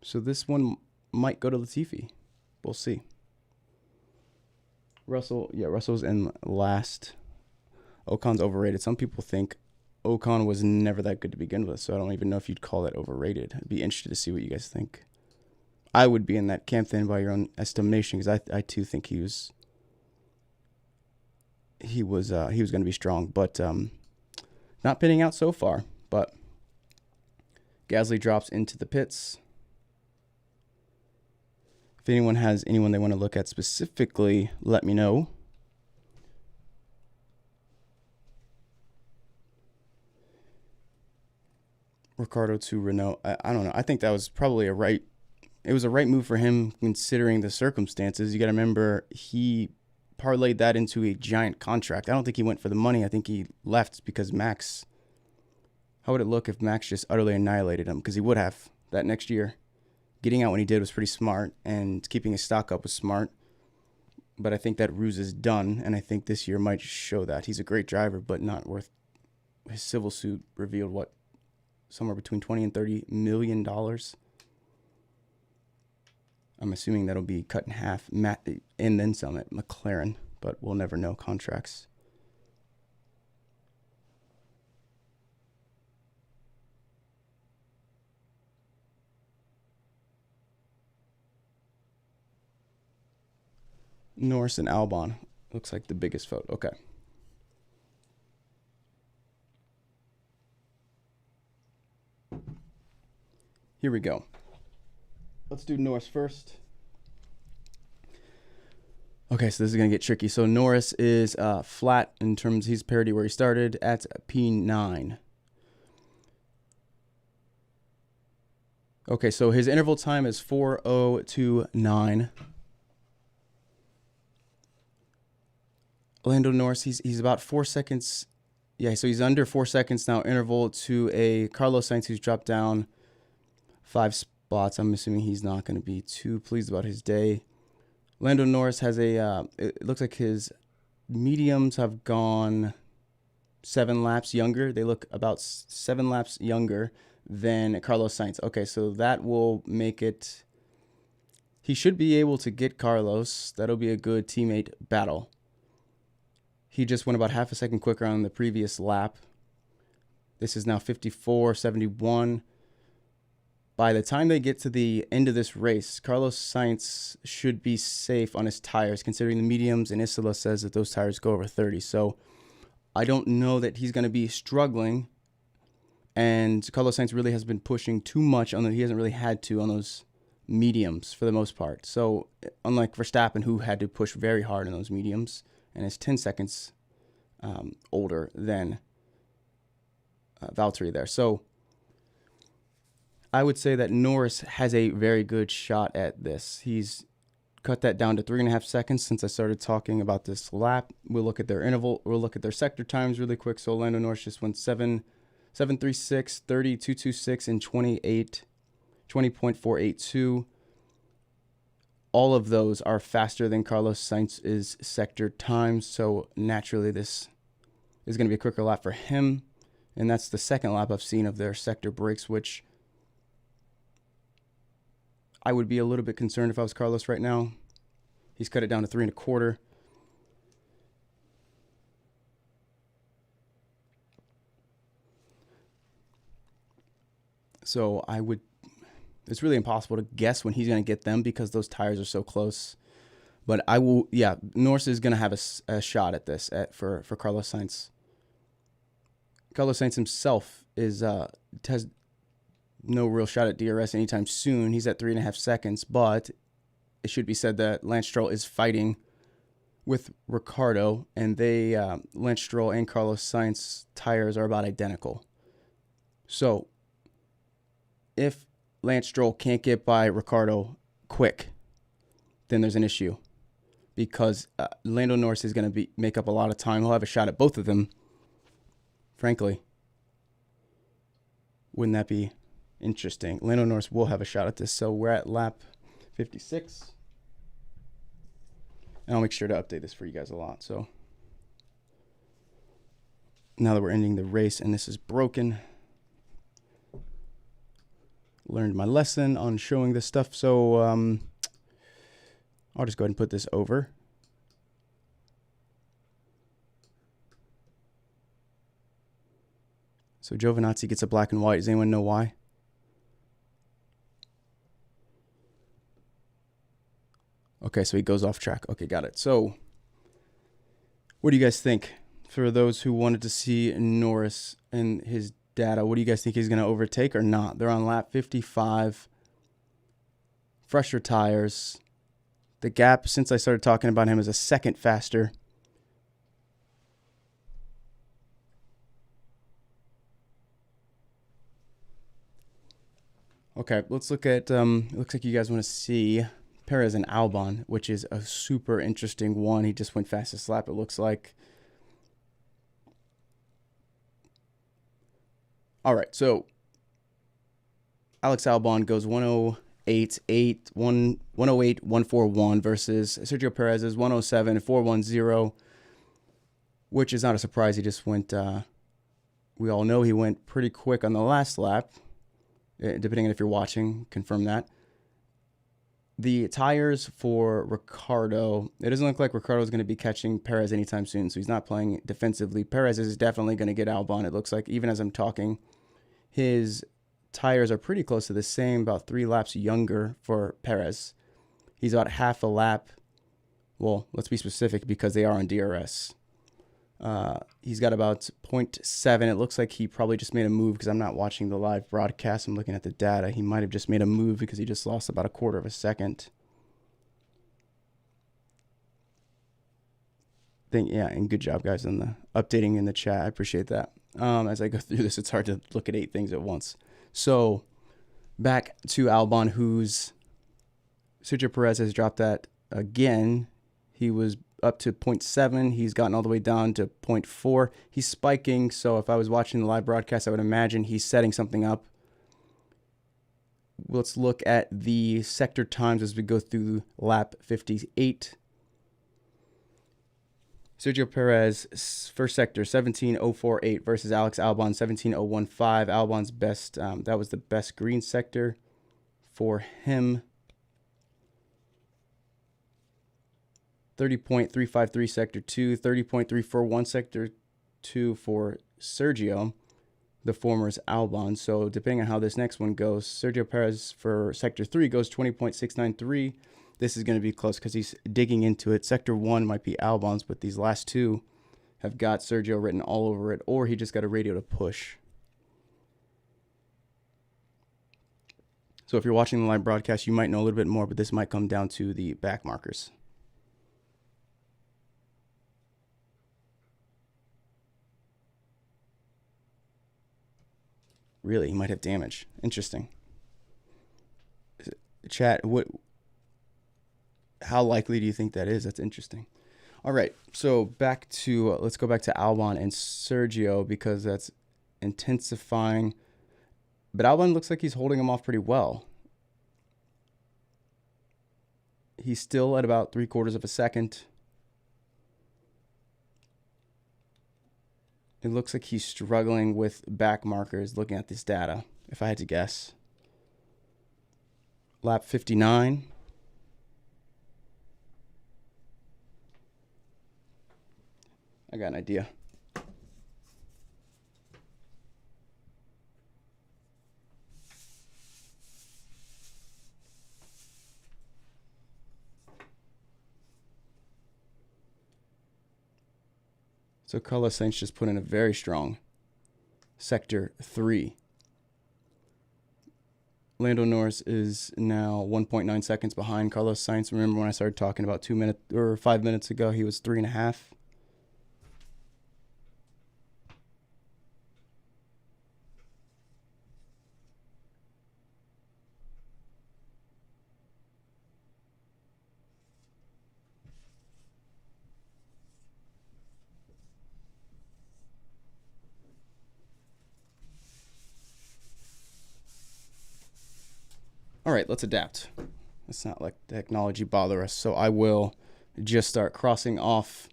So this one might go to Latifi. We'll see. Russell's in last. Ocon's overrated. Some people think Ocon was never that good to begin with, so I don't even know if you'd call that overrated. I'd be interested to see what you guys think. I would be in that camp then by your own estimation, because I too think he was going to be strong, but not pinning out so far. But Gasly drops into the pits. If anyone has anyone they want to look at specifically, let me know. Ricciardo to Renault. I don't know. I think that was probably it was a right move for him considering the circumstances. You got to remember, he parlayed that into a giant contract. I don't think he went for the money. I think he left because Max How would it look if Max just utterly annihilated him? Because he would have that next year. Getting out when he did was pretty smart, and keeping his stock up was smart. But I think that ruse is done, and I think this year might show that. He's a great driver, but not worth... His civil suit revealed, what, somewhere between $20 and $30 million. I'm assuming that'll be cut in half, and then some at McLaren, but we'll never know contracts. Norris and Albon. Looks like the biggest photo. Okay. Here we go. Let's do Norris first. Okay, so this is going to get tricky. So Norris is flat in terms, he's parity where he started at P9. Okay, so his interval time is 4:029. Lando Norris, he's about 4 seconds. Yeah, so he's under 4 seconds now. Interval to a Carlos Sainz who's dropped down 5 spots. I'm assuming he's not going to be too pleased about his day. Lando Norris has a, it looks like his mediums have gone 7 laps younger. They look about 7 laps younger than Carlos Sainz. Okay, so that will make it, he should be able to get Carlos. That'll be a good teammate battle. He just went about half a second quicker on the previous lap. This is now 54.71. By the time they get to the end of this race, Carlos Sainz should be safe on his tires, considering the mediums, and Isola says that those tires go over 30. So I don't know that he's going to be struggling. And Carlos Sainz really has been pushing too much on the, he hasn't really had to on those mediums for the most part. So unlike Verstappen, who had to push very hard on those mediums, and is 10 seconds older than Valtteri there. So I would say that Norris has a very good shot at this. He's cut that down to 3.5 seconds since I started talking about this lap. We'll look at their interval. We'll look at their sector times really quick. So Lando Norris just went 7:36, 30, 2:26, and 20.482. All of those are faster than Carlos Sainz's sector times, so naturally this is going to be a quicker lap for him, and that's the second lap I've seen of their sector breaks, which I would be a little bit concerned if I was Carlos right now. He's cut it down to 3.25. So I would... It's really impossible to guess when he's going to get them because those tires are so close. But I will, yeah, Norris is going to have a shot at this for Carlos Sainz. Carlos Sainz himself has no real shot at DRS anytime soon. He's at 3.5 seconds, but it should be said that Lance Stroll is fighting with Ricciardo, and Lance Stroll and Carlos Sainz tires are about identical. So if Lance Stroll can't get by Ricciardo quick, then there's an issue because Lando Norris is going to make up a lot of time. He'll have a shot at both of them. Frankly, wouldn't that be interesting? Lando Norris will have a shot at this. So we're at lap 56. And I'll make sure to update this for you guys a lot. So now that we're ending the race and this is broken, learned my lesson on showing this stuff. So I'll just go ahead and put this over. So Giovinazzi gets a black and white. Does anyone know why? Okay, so he goes off track. Okay, got it. So what do you guys think? For those who wanted to see Norris and his data, what do you guys think he's going to overtake or not? They're on lap 55. Fresher tires. The gap, since I started talking about him, is a second faster. Okay, let's look at, looks like you guys want to see Perez and Albon, which is a super interesting one. He just went fastest lap, it looks like. All right, so Alex Albon goes 108.141 versus Sergio Perez's 107.410, which is not a surprise. He just went, we all know he went pretty quick on the last lap, depending on if you're watching, confirm that. The tires for Ricciardo, it doesn't look like Ricciardo is going to be catching Perez anytime soon, so he's not playing defensively. Perez is definitely going to get Albon, it looks like, even as I'm talking. His tires are pretty close to the same, about 3 laps younger for Perez. He's about half a lap. Well, let's be specific because they are on DRS. He's got about 0.7. It looks like he probably just made a move because I'm not watching the live broadcast. I'm looking at the data. He might have just made a move because he just lost about 1/4 of a second. Yeah, and good job, guys, on the updating in the chat. I appreciate that. As I go through this, it's hard to look at 8 things at once. So back to Albon, whose Sergio Perez has dropped that again. He was up to 0.7. He's gotten all the way down to 0.4. He's spiking, so if I was watching the live broadcast, I would imagine he's setting something up. Let's look at the sector times as we go through lap 58. Sergio Perez, first sector, 17.048 versus Alex Albon, 17.015. Albon's best, that was the best green sector for him. 30.353 sector 2, 30.341 sector 2 for Sergio, the former's Albon. So depending on how this next one goes, Sergio Perez for sector 3 goes 20.693. This is going to be close because he's digging into it. Sector 1 might be Albon's, but these last 2 have got Sergio written all over it, or he just got a radio to push. So if you're watching the live broadcast, you might know a little bit more, but this might come down to the back markers. Really, he might have damage. Interesting. Chat, how likely do you think that is? That's interesting. All right, so back to let's go back to Albon and Sergio because that's intensifying. But Albon looks like he's holding him off pretty well. He's still at about 3/4 of a second. It looks like he's struggling with back markers looking at this data, if I had to guess. Lap 59. I got an idea. So Carlos Sainz just put in a very strong sector 3. Lando Norris is now 1.9 seconds behind Carlos Sainz. Remember when I started talking about 2 minutes or 5 minutes ago, he was 3.5. All right, let's adapt. Let's not let technology bother us. So I will just start crossing off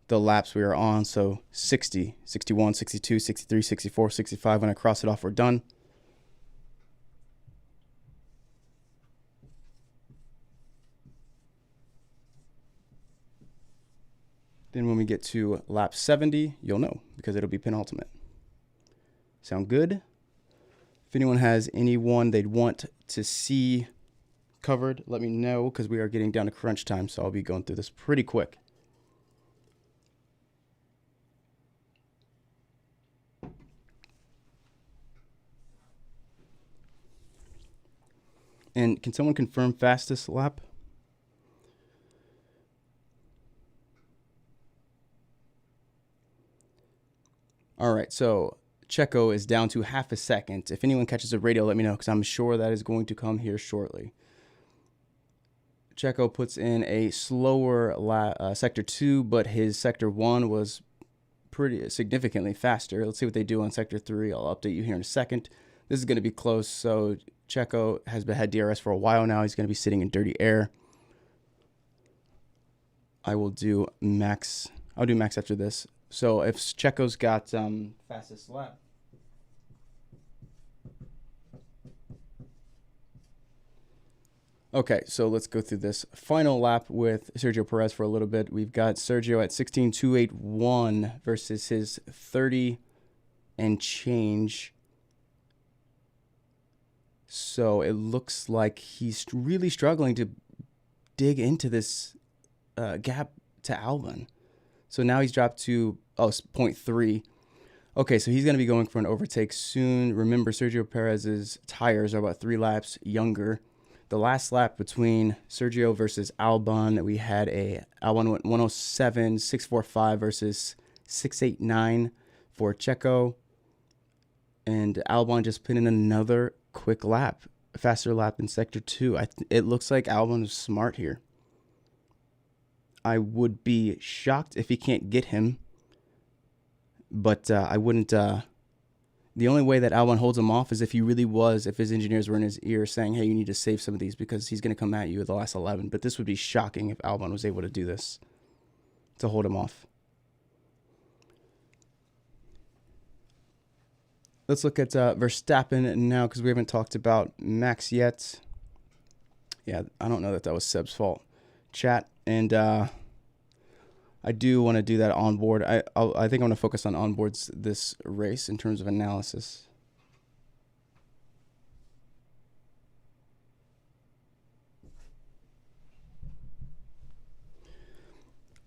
the laps we are on. So 60, 61, 62, 63, 64, 65. When I cross it off, we're done. Then when we get to lap 70, you'll know because it'll be penultimate. Sound good? If anyone has anyone they'd want to see covered, let me know because we are getting down to crunch time, so I'll be going through this pretty quick. And can someone confirm fastest lap? All right, so Checo is down to half a second. If anyone catches a radio, let me know because I'm sure that is going to come here shortly. Checo puts in a slower sector 2, but his sector 1 was pretty significantly faster. Let's see what they do on Sector 3. I'll update you here in a second. This is going to be close. So Checo has had DRS for a while now. He's going to be sitting in dirty air. I will do Max. I'll do Max after this. So if Checo's got fastest lap. Okay, so let's go through this final lap with Sergio Perez for a little bit. We've got Sergio at 16.281 versus his 30 and change. So it looks like he's really struggling to dig into this gap to Albon. So now he's dropped to 0.3. Okay, so he's going to be going for an overtake soon. Remember, Sergio Perez's tires are about 3 laps younger. The last lap between Sergio versus Albon, we had Albon went 107.645 versus 689 for Checo. And Albon just put in another quick lap, a faster lap in Sector 2. It looks like Albon is smart here. I would be shocked if he can't get him. But I wouldn't... The only way that Albon holds him off is if his engineers were in his ear saying, hey, you need to save some of these because he's going to come at you at the last 11. But this would be shocking if Albon was able to do this, to hold him off. Let's look at Verstappen now because we haven't talked about Max yet. Yeah, I don't know that was Seb's fault. Chat. And I do want to do that onboard. I think I'm going to focus on onboards this race in terms of analysis.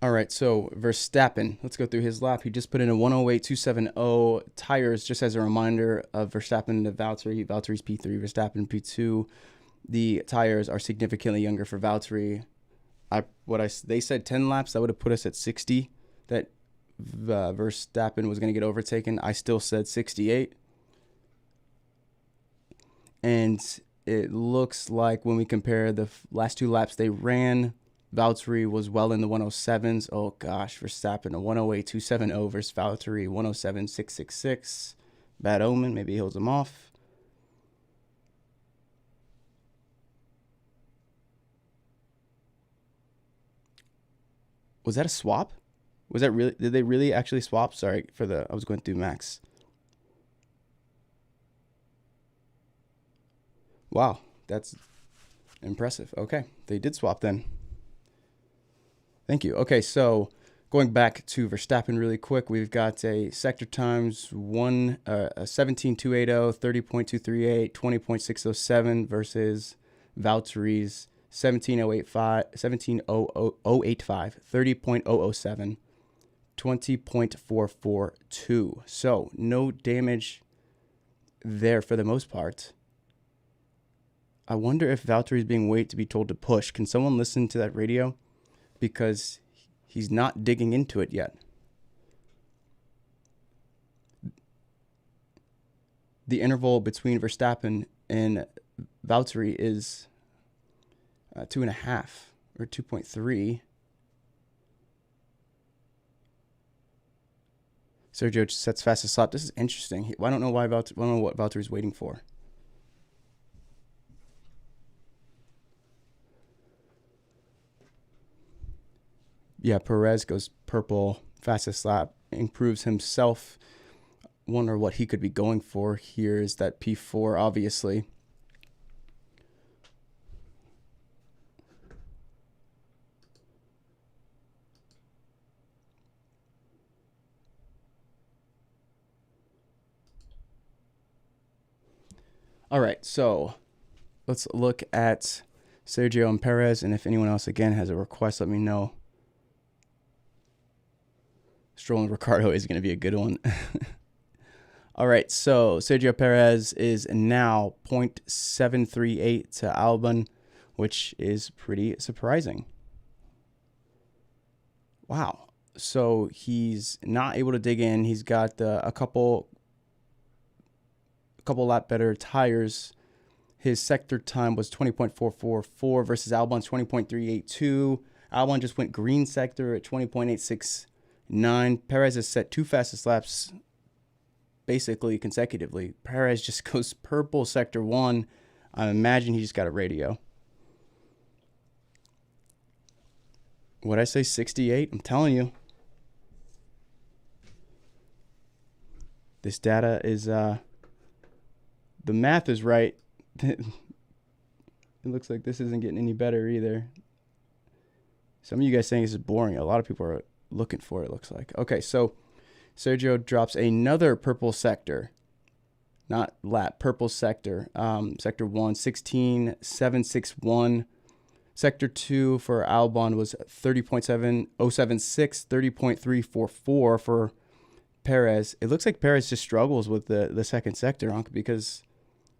All right, so Verstappen, let's go through his lap. He just put in a 108.270 tires, just as a reminder of Verstappen to Valtteri. Valtteri's P3, Verstappen P2. The tires are significantly younger for Valtteri. They said 10 laps, that would have put us at 60, that Verstappen was going to get overtaken. I still said 68. And it looks like when we compare the last 2 laps they ran, Valtteri was well in the 107s. Oh gosh, Verstappen, a 108.270 versus Valtteri, 107.666. Bad omen, maybe he holds him off. Was that a swap? Was that really? Did they really actually swap? Sorry I was going through Max. Wow, that's impressive. Okay, they did swap then. Thank you. Okay, so going back to Verstappen really quick, we've got a sector times 17.280, 30.238, 20.607 versus Valtteri's 17.085, 30.007, 20.442. So no damage there for the most part. I wonder if Valtteri is being waited to be told to push. Can someone listen to that radio? Because he's not digging into it yet. The interval between Verstappen and Valtteri is 2.5 or 2.3. Sergio sets fastest lap. This is interesting. I don't know what Valtteri's waiting for. Yeah, Perez goes purple, fastest lap, improves himself. Wonder what he could be going for here. Is that P4, obviously. All right, so let's look at Sergio and Perez, and if anyone else, again, has a request, let me know. Stroll and Ricardo is going to be a good one. All right, so Sergio Perez is now 0.738 to Albon, which is pretty surprising. Wow. So he's not able to dig in. He's got a couple lap better tires. His sector time was 20.444 versus Albon's 20.382. Albon just went green sector at 20.869. 9. Perez has set 2 fastest laps basically consecutively. Perez just goes purple sector 1. I imagine he just got a radio. What'd I say, 68? I'm telling you. This data is, the math is right. It looks like this isn't getting any better either. Some of you guys saying this is boring. A lot of people are looking for it, looks like. Okay, so Sergio drops another purple sector. Not lap, purple sector. Sector 1, 16.761. Sector 2 for Albon was 30.7076, 30.344 for Perez. It looks like Perez just struggles with the second sector, because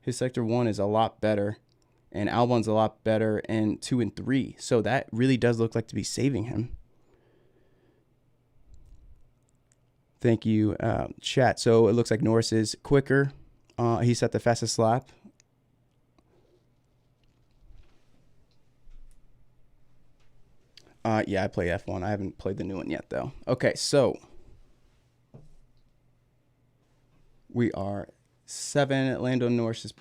his sector 1 is a lot better, and Albon's a lot better in 2 and 3. So that really does look like to be saving him. Thank you, chat. So it looks like Norris is quicker. He set the fastest lap. Yeah, I play F1. I haven't played the new one yet, though. Okay, so we are 7. Lando Norris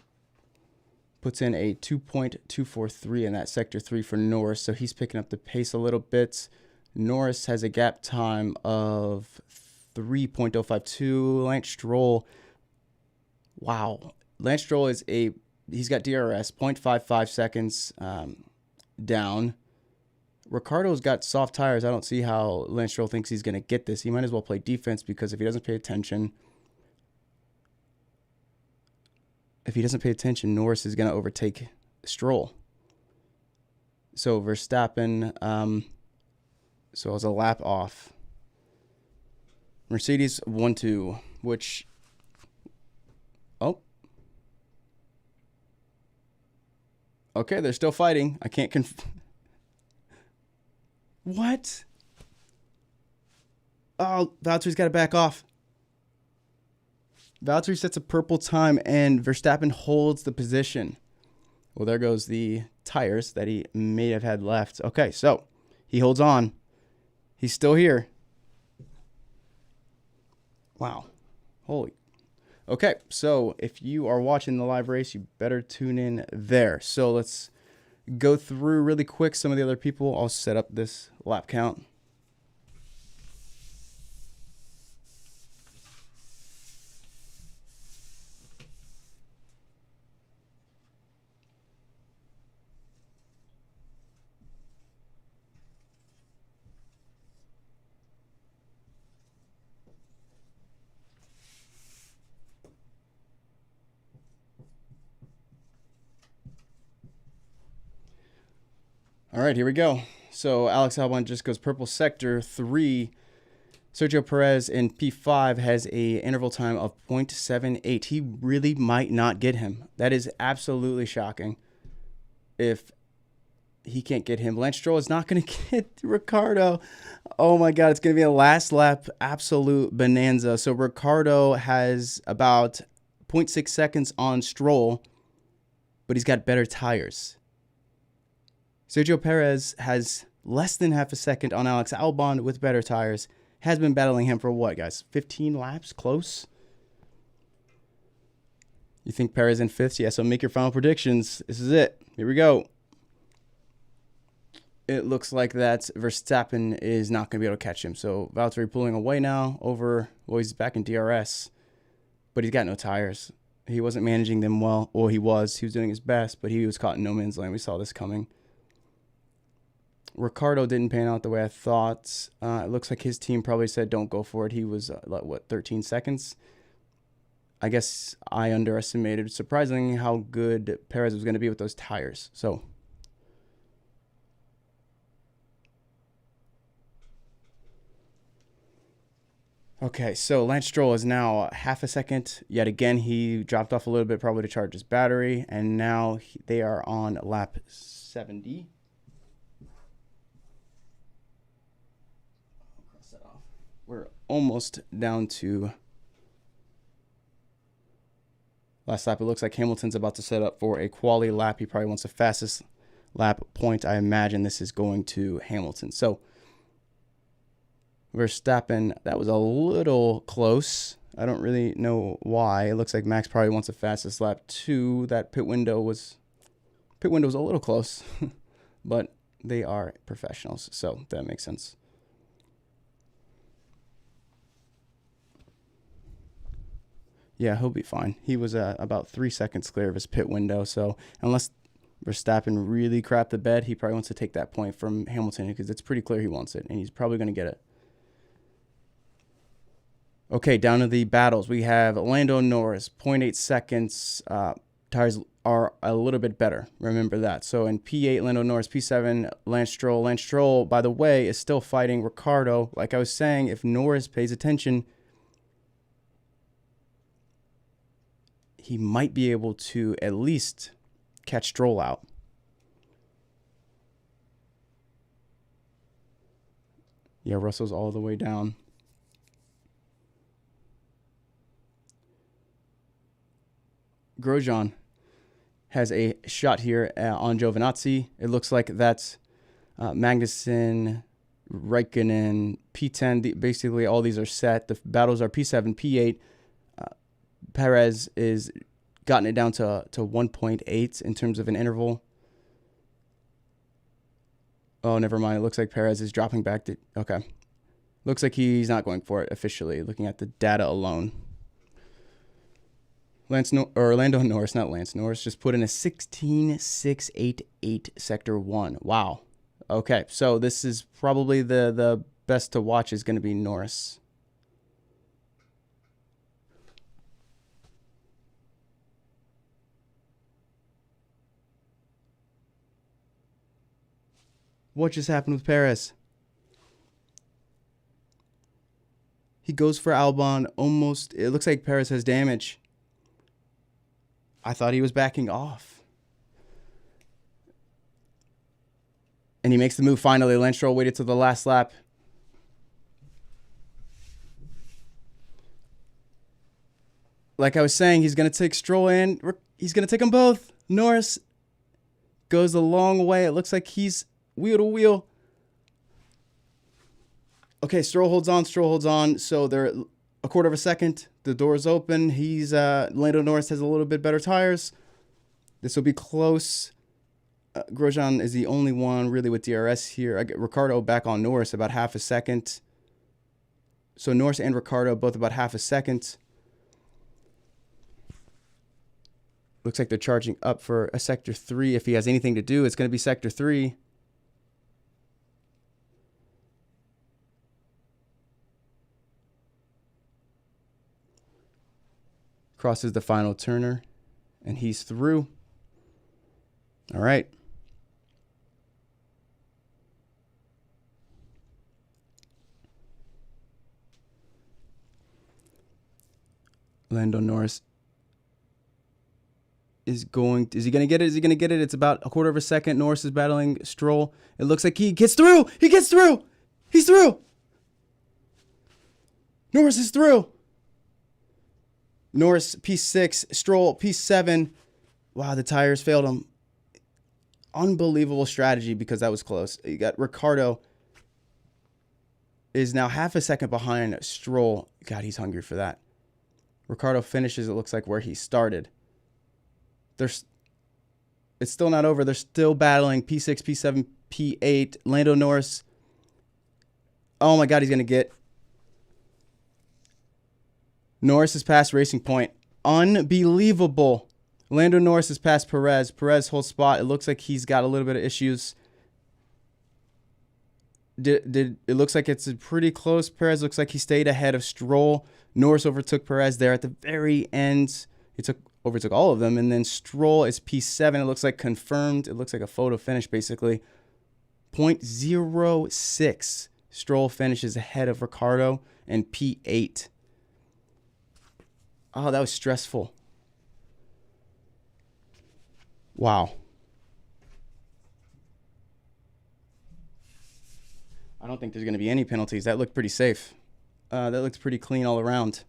puts in a 2.243 in that sector 3 for Norris, so he's picking up the pace a little bit. Norris has a gap time of 3.052. Lance Stroll, wow. Lance Stroll he's got DRS, 0.55 seconds down. Ricardo's got soft tires. I don't see how Lance Stroll thinks he's going to get this. He might as well play defense, because if he doesn't pay attention, Norris is going to overtake Stroll. So Verstappen, so it was a lap off. Mercedes 1-2, which, oh. Okay, they're still fighting. I can't What? Oh, Valtteri's got to back off. Valtteri sets a purple time, and Verstappen holds the position. Well, there goes the tires that he may have had left. Okay, so he holds on. He's still here. Wow. Holy. Okay, so if you are watching the live race, you better tune in there. So let's go through really quick some of the other people. I'll set up this lap count. All right, here we go. So Alex Albon just goes purple sector 3. Sergio Perez in P5 has a interval time of 0.78. He really might not get him. That is absolutely shocking if he can't get him. Lance Stroll is not going to get Ricardo. Oh my God, it's going to be a last lap absolute bonanza. So Ricardo has about 0.6 seconds on Stroll, but he's got better tires. Sergio Perez has less than half a second on Alex Albon with better tires. Has been battling him for what, guys? 15 laps? Close? You think Perez in 5th? Yeah, so make your final predictions. This is it. Here we go. It looks like that Verstappen is not going to be able to catch him. So Valtteri pulling away now over, well, he's back in DRS, but he's got no tires. He wasn't managing them well. Well, he was. He was doing his best, but he was caught in no man's land. We saw this coming. Ricardo didn't pan out the way I thought. It looks like his team probably said don't go for it. He was, 13 seconds? I guess I underestimated, surprisingly, how good Perez was going to be with those tires. So, okay, so Lance Stroll is now half a second. Yet again, he dropped off a little bit probably to charge his battery, and now they are on lap 70. We're almost down to last lap. It looks like Hamilton's about to set up for a quali lap. He probably wants the fastest lap point. I imagine this is going to Hamilton. So Verstappen, that was a little close. I don't really know why. It looks like Max probably wants the fastest lap too. That pit window was a little close, but they are professionals, so that makes sense. Yeah, he'll be fine. He was about 3 seconds clear of his pit window, so unless Verstappen really crapped the bed, he probably wants to take that point from Hamilton because it's pretty clear he wants it, and he's probably going to get it. Okay, down to the battles. We have Lando Norris, 0.8 seconds. Tires are a little bit better. Remember that. So in P8, Lando Norris. P7, Lance Stroll. Lance Stroll, by the way, is still fighting Ricciardo. Like I was saying, if Norris pays attention, he might be able to at least catch Stroll out. Yeah, Russell's all the way down. Grosjean has a shot here on Giovinazzi. It looks like that's Magnussen, Raikkonen, P10. Basically, all these are set. The battles are P7, P8. Perez is gotten it down to 1.8 in terms of an interval. Oh, never mind. It looks like Perez is dropping back to... Okay. Looks like he's not going for it officially, looking at the data alone. Lando Norris, not Lance Norris, just put in a 16.688 Sector 1. Wow. Okay, so this is probably the best to watch is going to be Norris. What just happened with Perez? He goes for Albon almost. It looks like Perez has damage. I thought he was backing off. And he makes the move finally. Lance Stroll waited till the last lap. Like I was saying, he's going to take Stroll in. He's going to take them both. Norris goes a long way. It looks like he's wheel to wheel. Okay, Stroll holds on. So they're a quarter of a second. The door's open. Lando Norris has a little bit better tires. This will be close. Grosjean is the only one really with DRS here. I get Ricciardo back on Norris about half a second. So Norris and Ricciardo both about half a second. Looks like they're charging up for a Sector 3. If he has anything to do, it's going to be Sector 3. Crosses the final turner, and he's through. All right. Lando Norris is he going to get it? Is he going to get it? It's about a quarter of a second. Norris is battling Stroll. It looks like he gets through. He's through. Norris is through. Norris, P6, Stroll, P7. Wow, the tires failed him. Unbelievable strategy because that was close. You got Ricciardo is now half a second behind Stroll. God, he's hungry for that. Ricciardo finishes, it looks like, where he started. It's still not over. They're still battling P6, P7, P8. Lando Norris. Oh, my God, he's going to get... Norris has passed Racing Point. Unbelievable. Lando Norris has passed Perez. Perez holds spot. It looks like he's got a little bit of issues. It looks like it's pretty close. Perez looks like he stayed ahead of Stroll. Norris overtook Perez there at the very end. He overtook all of them. And then Stroll is P7. It looks like confirmed. It looks like a photo finish, basically. 0.06. Stroll finishes ahead of Ricciardo and P8. Oh, that was stressful. Wow. I don't think there's going to be any penalties. That looked pretty safe. That looks pretty clean all around.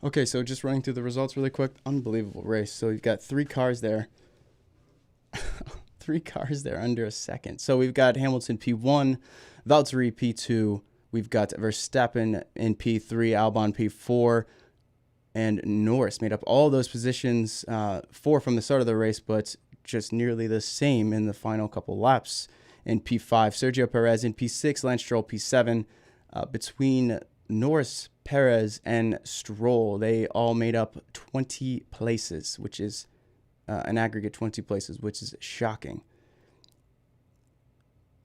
Okay, so just running through the results really quick. Unbelievable race. So we've got 3 cars there. 3 cars there under a second. So we've got Hamilton P1, Valtteri P2. We've got Verstappen in P3, Albon P4, and Norris made up all those positions, 4 from the start of the race, but just nearly the same in the final couple laps. In P5, Sergio Perez. In P6, Lance Stroll P7. Between Norris, Perez, and Stroll, they all made up 20 places, which is an aggregate 20 places, which is shocking.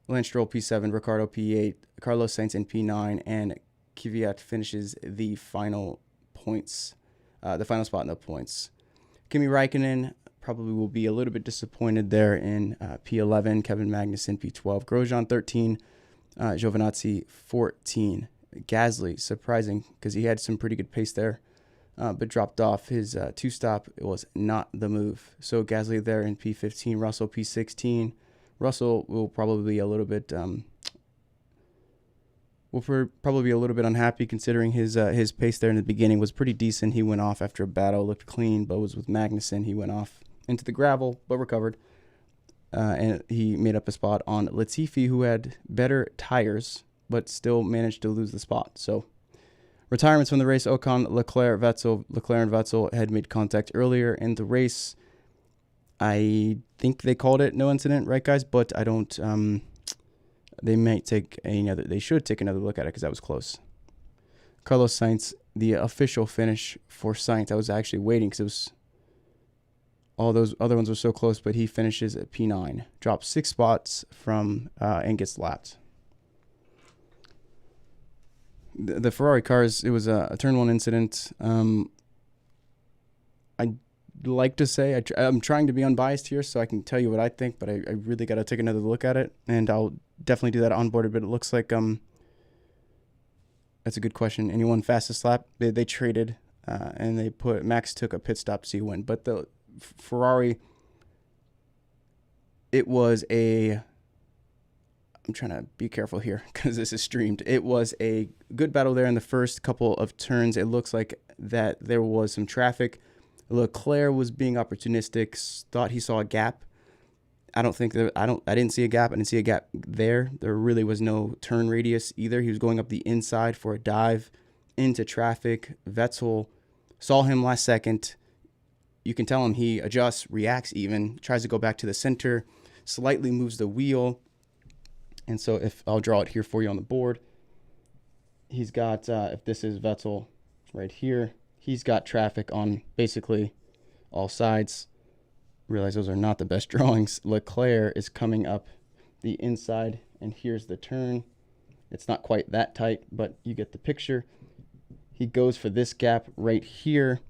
Lance Stroll P7, Ricciardo P8, Carlos Sainz in P9, and Kvyat finishes the final points, the final spot in the points. Kimi Räikkönen probably will be a little bit disappointed there in P11, Kevin Magnussen P12, Grosjean 13, Giovinazzi 14. Gasly, surprising because he had some pretty good pace there, but dropped off. His 2-stop was not the move. So Gasly there in P15, Russell P16. Russell will probably be a little bit unhappy considering his pace there in the beginning was pretty decent. He went off after a battle, looked clean, but was with Magnussen. He went off into the gravel, but recovered. And he made up a spot on Latifi, who had better tires, but still managed to lose the spot. So retirements from the race: Ocon, Leclerc, Vettel. Leclerc and Vettel had made contact earlier in the race. I think they called it no incident, right, guys? But I don't. They should take another look at it because that was close. Carlos Sainz, the official finish for Sainz. I was actually waiting because it was all those other ones were so close, but he finishes at P9, drops 6 spots from and gets lapped. The Ferrari cars, it was a turn 1 incident. I'd like to say I'm trying to be unbiased here, so I can tell you what I think, but I really got to take another look at it, and I'll definitely do that on board. But it looks like that's a good question. Anyone fastest lap? They traded, and they put Max took a pit stop to see win, but the Ferrari, it was a. I'm trying to be careful here because this is streamed. It was a good battle there in the first couple of turns. It looks like that there was some traffic. Leclerc was being opportunistic, thought he saw a gap. I didn't see a gap. I didn't see a gap there. There really was no turn radius either. He was going up the inside for a dive into traffic. Vettel saw him last second. You can tell him he adjusts, reacts even, tries to go back to the center, slightly moves the wheel. And so if I'll draw it here for you on the board, he's got, if this is Vettel right here, he's got traffic on basically all sides. Realize those are not the best drawings. Leclerc is coming up the inside, and here's the turn. It's not quite that tight, but you get the picture. He goes for this gap right here.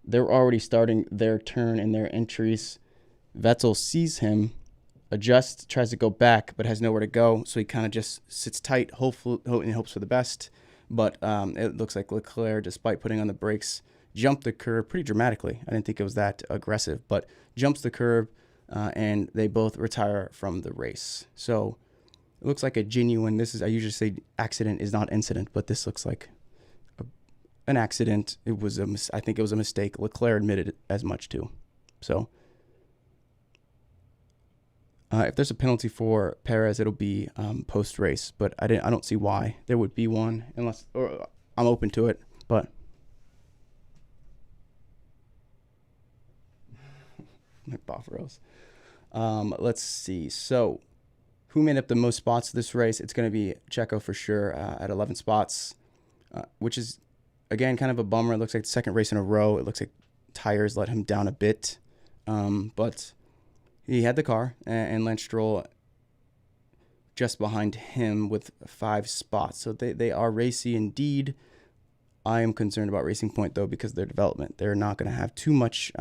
They're already starting their turn and their entries. Vettel sees him, adjusts, tries to go back, but has nowhere to go. So he kind of just sits tight, and hopes for the best. But it looks like Leclerc, despite putting on the brakes, jumped the curb pretty dramatically. I didn't think it was that aggressive, but jumps the curb, and they both retire from the race. So it looks like a genuine, I usually say accident is not incident, but this looks like an accident. I think it was a mistake. Leclerc admitted as much too. So if there's a penalty for Perez, it'll be post-race, but I don't see why there would be one or I'm open to it, but my Bofferos. Let's see. So who made up the most spots this race? It's going to be Checo for sure at 11 spots, which is, again, kind of a bummer. It looks like the second race in a row. It looks like tires let him down a bit, but he had the car, and Lance Stroll just behind him with 5 spots. So they are racy indeed. I am concerned about Racing Point though because of their development. They're not going to have too much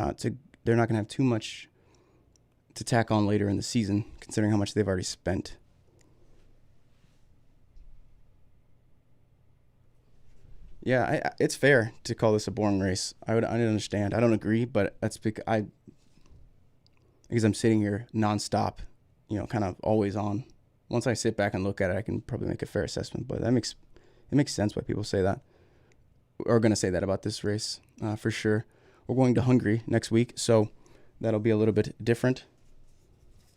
to tack on later in the season, considering how much they've already spent. Yeah, it's fair to call this a boring race. I didn't understand. I don't agree, but that's because I'm sitting here nonstop, kind of always on. Once I sit back and look at it, I can probably make a fair assessment. But it makes sense why people say that, or are going to say that about this race. for sure. We're going to Hungary next week, so that'll be a little bit different.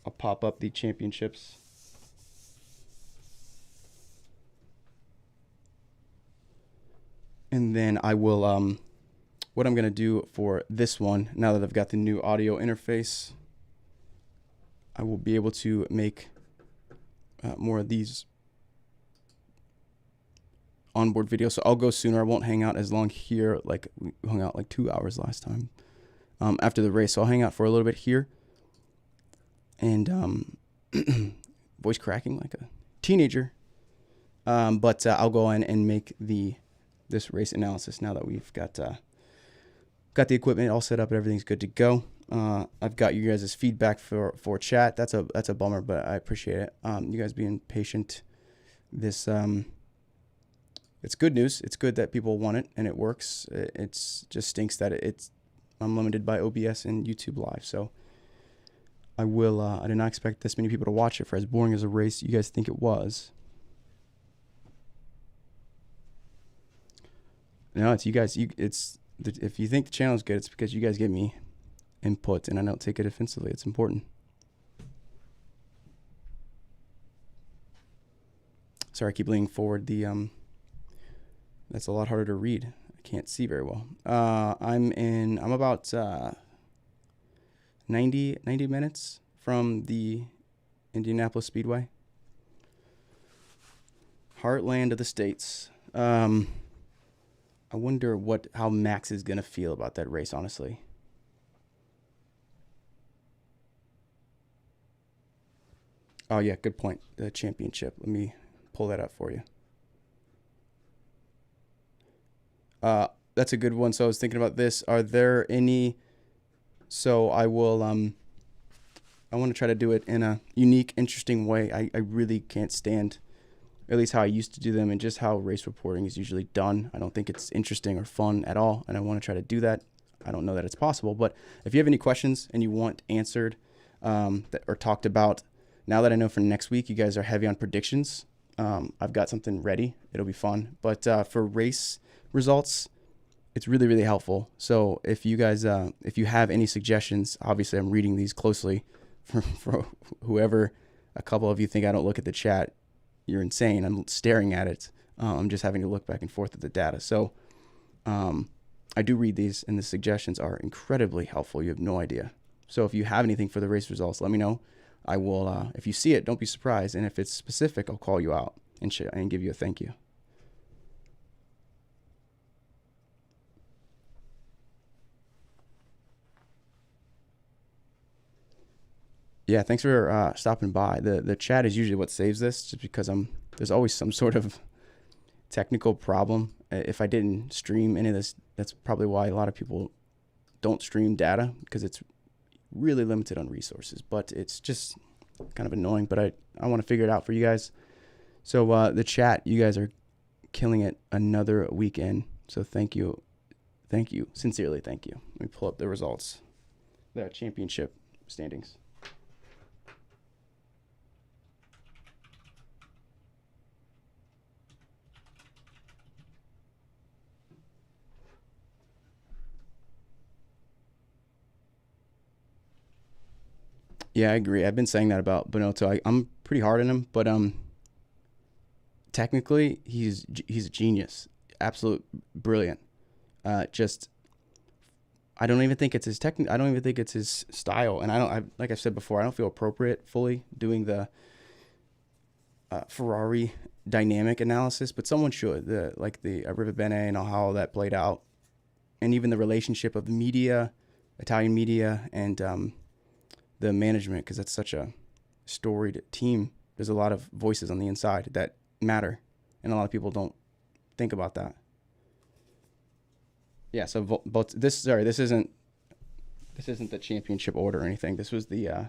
I'll pop up the championships. And then I will, what I'm going to do for this one, now that I've got the new audio interface, I will be able to make more of these onboard videos. So I'll go sooner. I won't hang out as long here. Like we hung out like 2 hours last time after the race. So I'll hang out for a little bit here. And voice cracking like a teenager. But I'll go in and make this race analysis now that we've got the equipment all set up and everything's good to go. I've got you guys' feedback for chat. That's a bummer, but I appreciate it. You guys being patient. This it's good news. It's good that people want it and it works. It's just stinks that I'm limited by OBS and YouTube Live. So I did not expect this many people to watch it for as boring as a race you guys think it was. No, it's you guys. If you think the channel is good, it's because you guys give me input, and I don't take it offensively. It's important. Sorry, I keep leaning forward. That's a lot harder to read. I can't see very well. I'm about 90 minutes from the Indianapolis Speedway. Heartland of the States. I wonder how Max is going to feel about that race, honestly. Oh, yeah, good point. The championship. Let me pull that up for you. That's a good one. So I was thinking about this. Are there any... So I will... I want to try to do it in a unique, interesting way. I really can't stand... at least how I used to do them and just how race reporting is usually done. I don't think it's interesting or fun at all, and I want to try to do that. I don't know that it's possible, but if you have any questions and you want answered or talked about, now that I know for next week you guys are heavy on predictions, I've got something ready. It'll be fun. But for race results, it's really, really helpful. So if you guys, if you have any suggestions, obviously I'm reading these closely for whoever, a couple of you think I don't look at the chat. You're insane. I'm staring at it. I'm just having to look back and forth at the data. So I do read these, and the suggestions are incredibly helpful. You have no idea. So if you have anything for the race results, let me know. I will, if you see it, don't be surprised. And if it's specific, I'll call you out and give you a thank you. Yeah, thanks for stopping by. The chat is usually what saves this, just because there's always some sort of technical problem. If I didn't stream any of this, that's probably why a lot of people don't stream data, because it's really limited on resources. But it's just kind of annoying. But I want to figure it out for you guys. So the chat, you guys are killing it another weekend. So thank you, sincerely thank you. Let me pull up the results, the championship standings. Yeah, I agree. I've been saying that about Bonotto. I'm pretty hard on him, but technically he's a genius, absolute brilliant. Just I don't even think it's his technique. I don't even think it's his style. And like I said before, I don't feel appropriate fully doing the Ferrari dynamic analysis, but someone should. The Arriva Bene and how that played out, and even the relationship of the media, Italian media, and the management, because that's such a storied team. There's a lot of voices on the inside that matter, and a lot of people don't think about that. Yeah, so this isn't the championship order or anything. This was the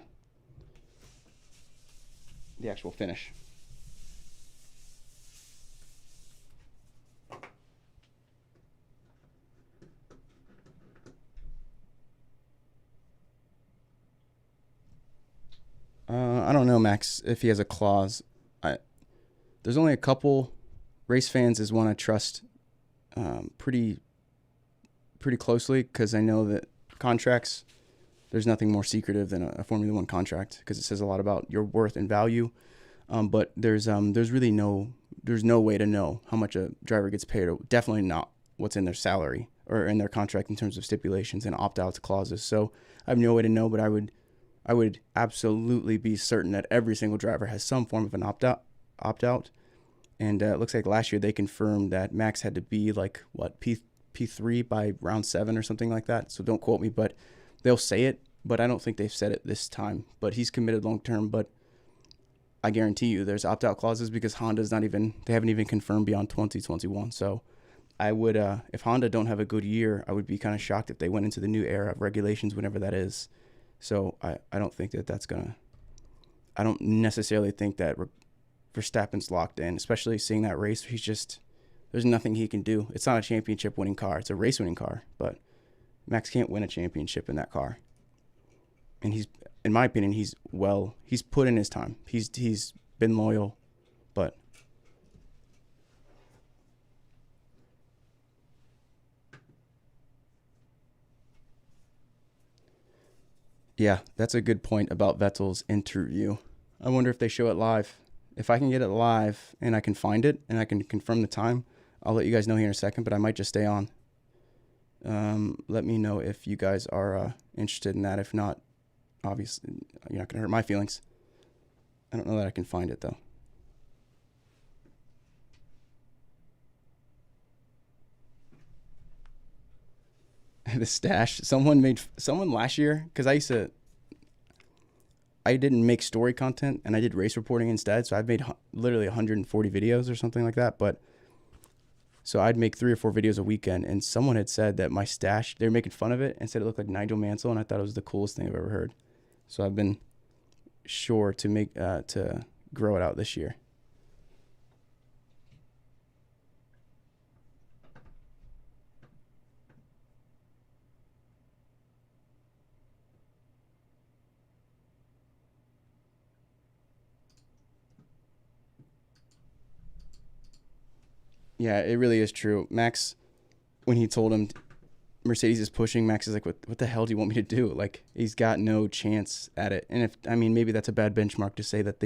actual finish. I don't know, Max, if he has a clause. There's only a couple race fans is one I trust pretty pretty closely because I know that contracts, there's nothing more secretive than a Formula One contract because it says a lot about your worth and value. But there's really there's no way to know how much a driver gets paid, or definitely not what's in their salary or in their contract in terms of stipulations and opt-out clauses. So I have no way to know, but I would absolutely be certain that every single driver has some form of an opt-out. And it looks like last year they confirmed that Max had to be like, what, P3 by round 7 or something like that. So don't quote me, but they'll say it. But I don't think they've said it this time. But he's committed long-term. But I guarantee you there's opt-out clauses because they haven't even confirmed beyond 2021. So I would, if Honda don't have a good year, I would be kind of shocked if they went into the new era of regulations, whenever that is. So I don't think I don't necessarily think that Verstappen's locked in, especially seeing that race. There's nothing he can do. It's not a championship winning car. It's a race winning car, but Max can't win a championship in that car. And in my opinion, he's put in his time. He's been loyal, but yeah, that's a good point about Vettel's interview. I wonder if they show it live. If I can get it live and I can find it and I can confirm the time, I'll let you guys know here in a second, but I might just stay on. Let me know if you guys are interested in that. If not, obviously, you're not going to hurt my feelings. I don't know that I can find it, though. The stash. Someone last year, because I didn't make story content and I did race reporting instead. So I've made literally 140 videos or something like that. But so I'd make 3 or 4 videos a weekend. And someone had said that my stash, they were making fun of it and said it looked like Nigel Mansell. And I thought it was the coolest thing I've ever heard. So I've been sure to grow it out this year. Yeah, it really is true. Max, when he told him Mercedes is pushing, Max is like, what the hell do you want me to do? Like, he's got no chance at it. And maybe that's a bad benchmark to say that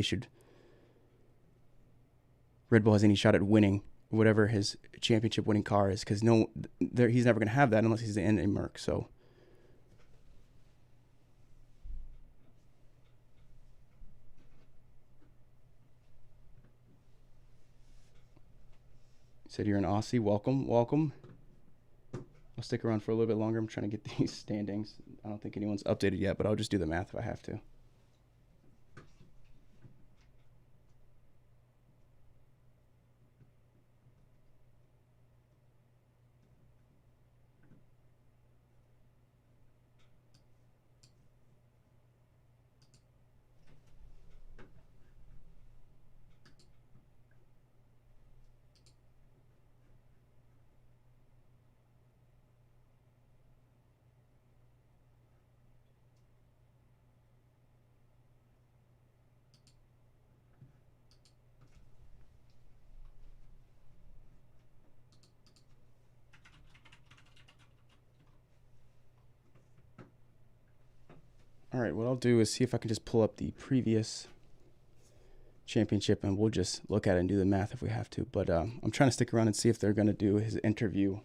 Red Bull has any shot at winning whatever his championship winning car is, because he's never going to have that unless he's in a Merc. So said you're an Aussie. Welcome. I'll stick around for a little bit longer. I'm trying to get these standings. I don't think anyone's updated yet, but I'll just do the math if I have to. All right, what I'll do is see if I can just pull up the previous championship, and we'll just look at it and do the math if we have to. But I'm trying to stick around and see if they're going to do his interview.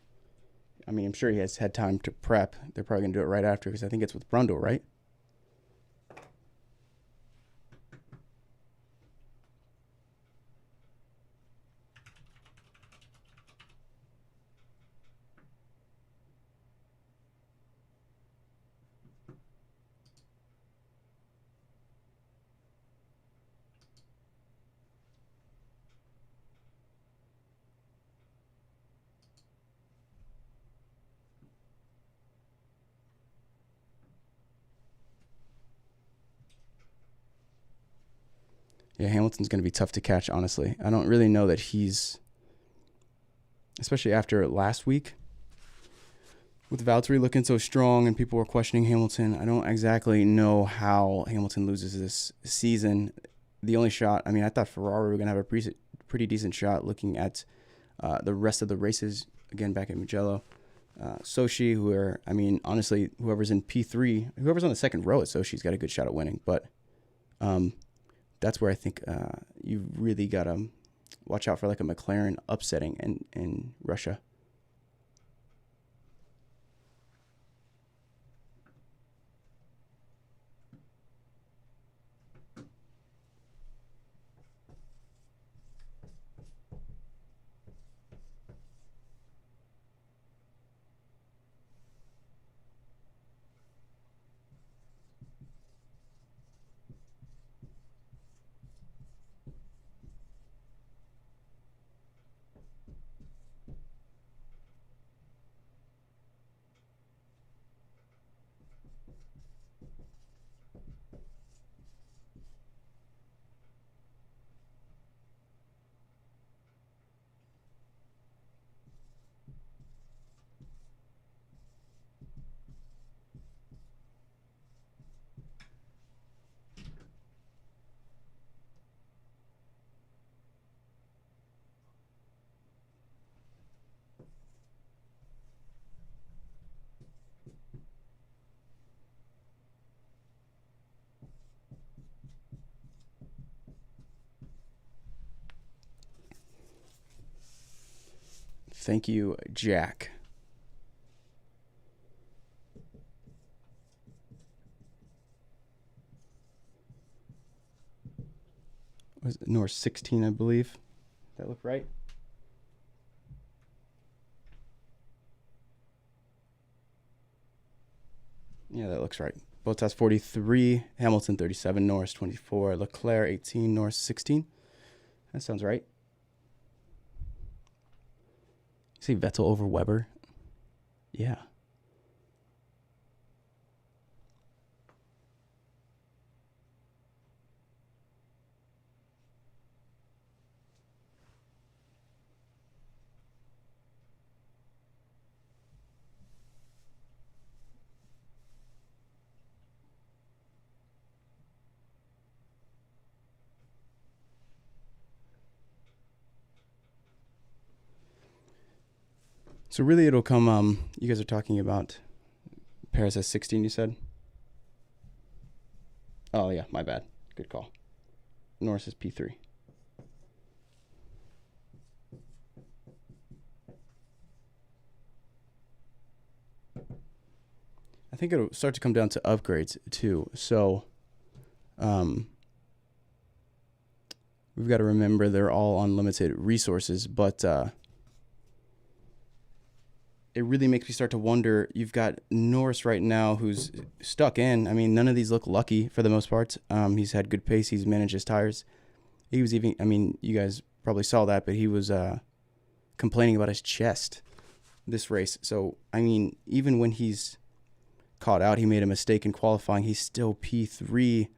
I mean, I'm sure he has had time to prep. They're probably going to do it right after, because I think it's with Brundle, right? Yeah, Hamilton's going to be tough to catch, honestly. I don't really know that especially after last week, with Valtteri looking so strong and people were questioning Hamilton, I don't exactly know how Hamilton loses this season. The only shot, I thought Ferrari were going to have a pretty decent shot looking at the rest of the races, again, back at Mugello. Sochi, who are, I mean, honestly, whoever's in P3, whoever's on the second row at Sochi's got a good shot at winning. But that's where I think you really got to watch out for like a McLaren upsetting in Russia. Thank you, Jack. Was it North 16, I believe? That look right? Yeah, that looks right. Bottas 43, Hamilton 37, Norris 24, Leclerc 18, Norris 16. That sounds right. See Vettel over Weber? Yeah. So really it'll come, you guys are talking about Perez has 16, you said? Oh, yeah, my bad. Good call. Norris is P3. I think it'll start to come down to upgrades, too. So we've got to remember they're all on limited resources, but it really makes me start to wonder. You've got Norris right now who's stuck in. I mean, none of these look lucky for the most part. He's had good pace. He's managed his tires. He was even, I mean, you guys probably saw that, but he was complaining about his chest this race. So, I mean, even when he's caught out, he made a mistake in qualifying. He's still P3.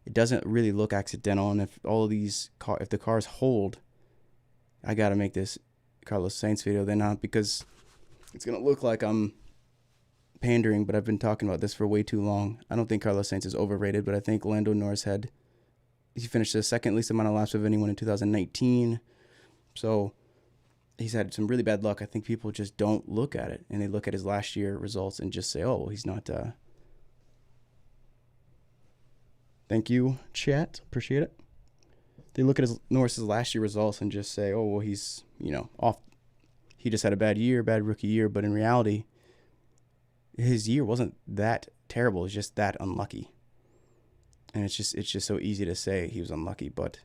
It doesn't really look accidental. And if all of these, if the cars hold, I got to make this Carlos Sainz video. Then not, because it's going to look like I'm pandering, but I've been talking about this for way too long. I don't think Carlos Sainz is overrated, but I think Lando Norris he finished the second least amount of laps of anyone in 2019. So he's had some really bad luck. I think people just don't look at it, and they look at his last year results and just say, oh, well, he's not. Thank you, chat. Appreciate it. They look at Norris's last year results and just say, oh, well, he's, off. He just had a bad rookie year. But in reality, his year wasn't that terrible. It's just that unlucky. And it's just so easy to say he was unlucky. But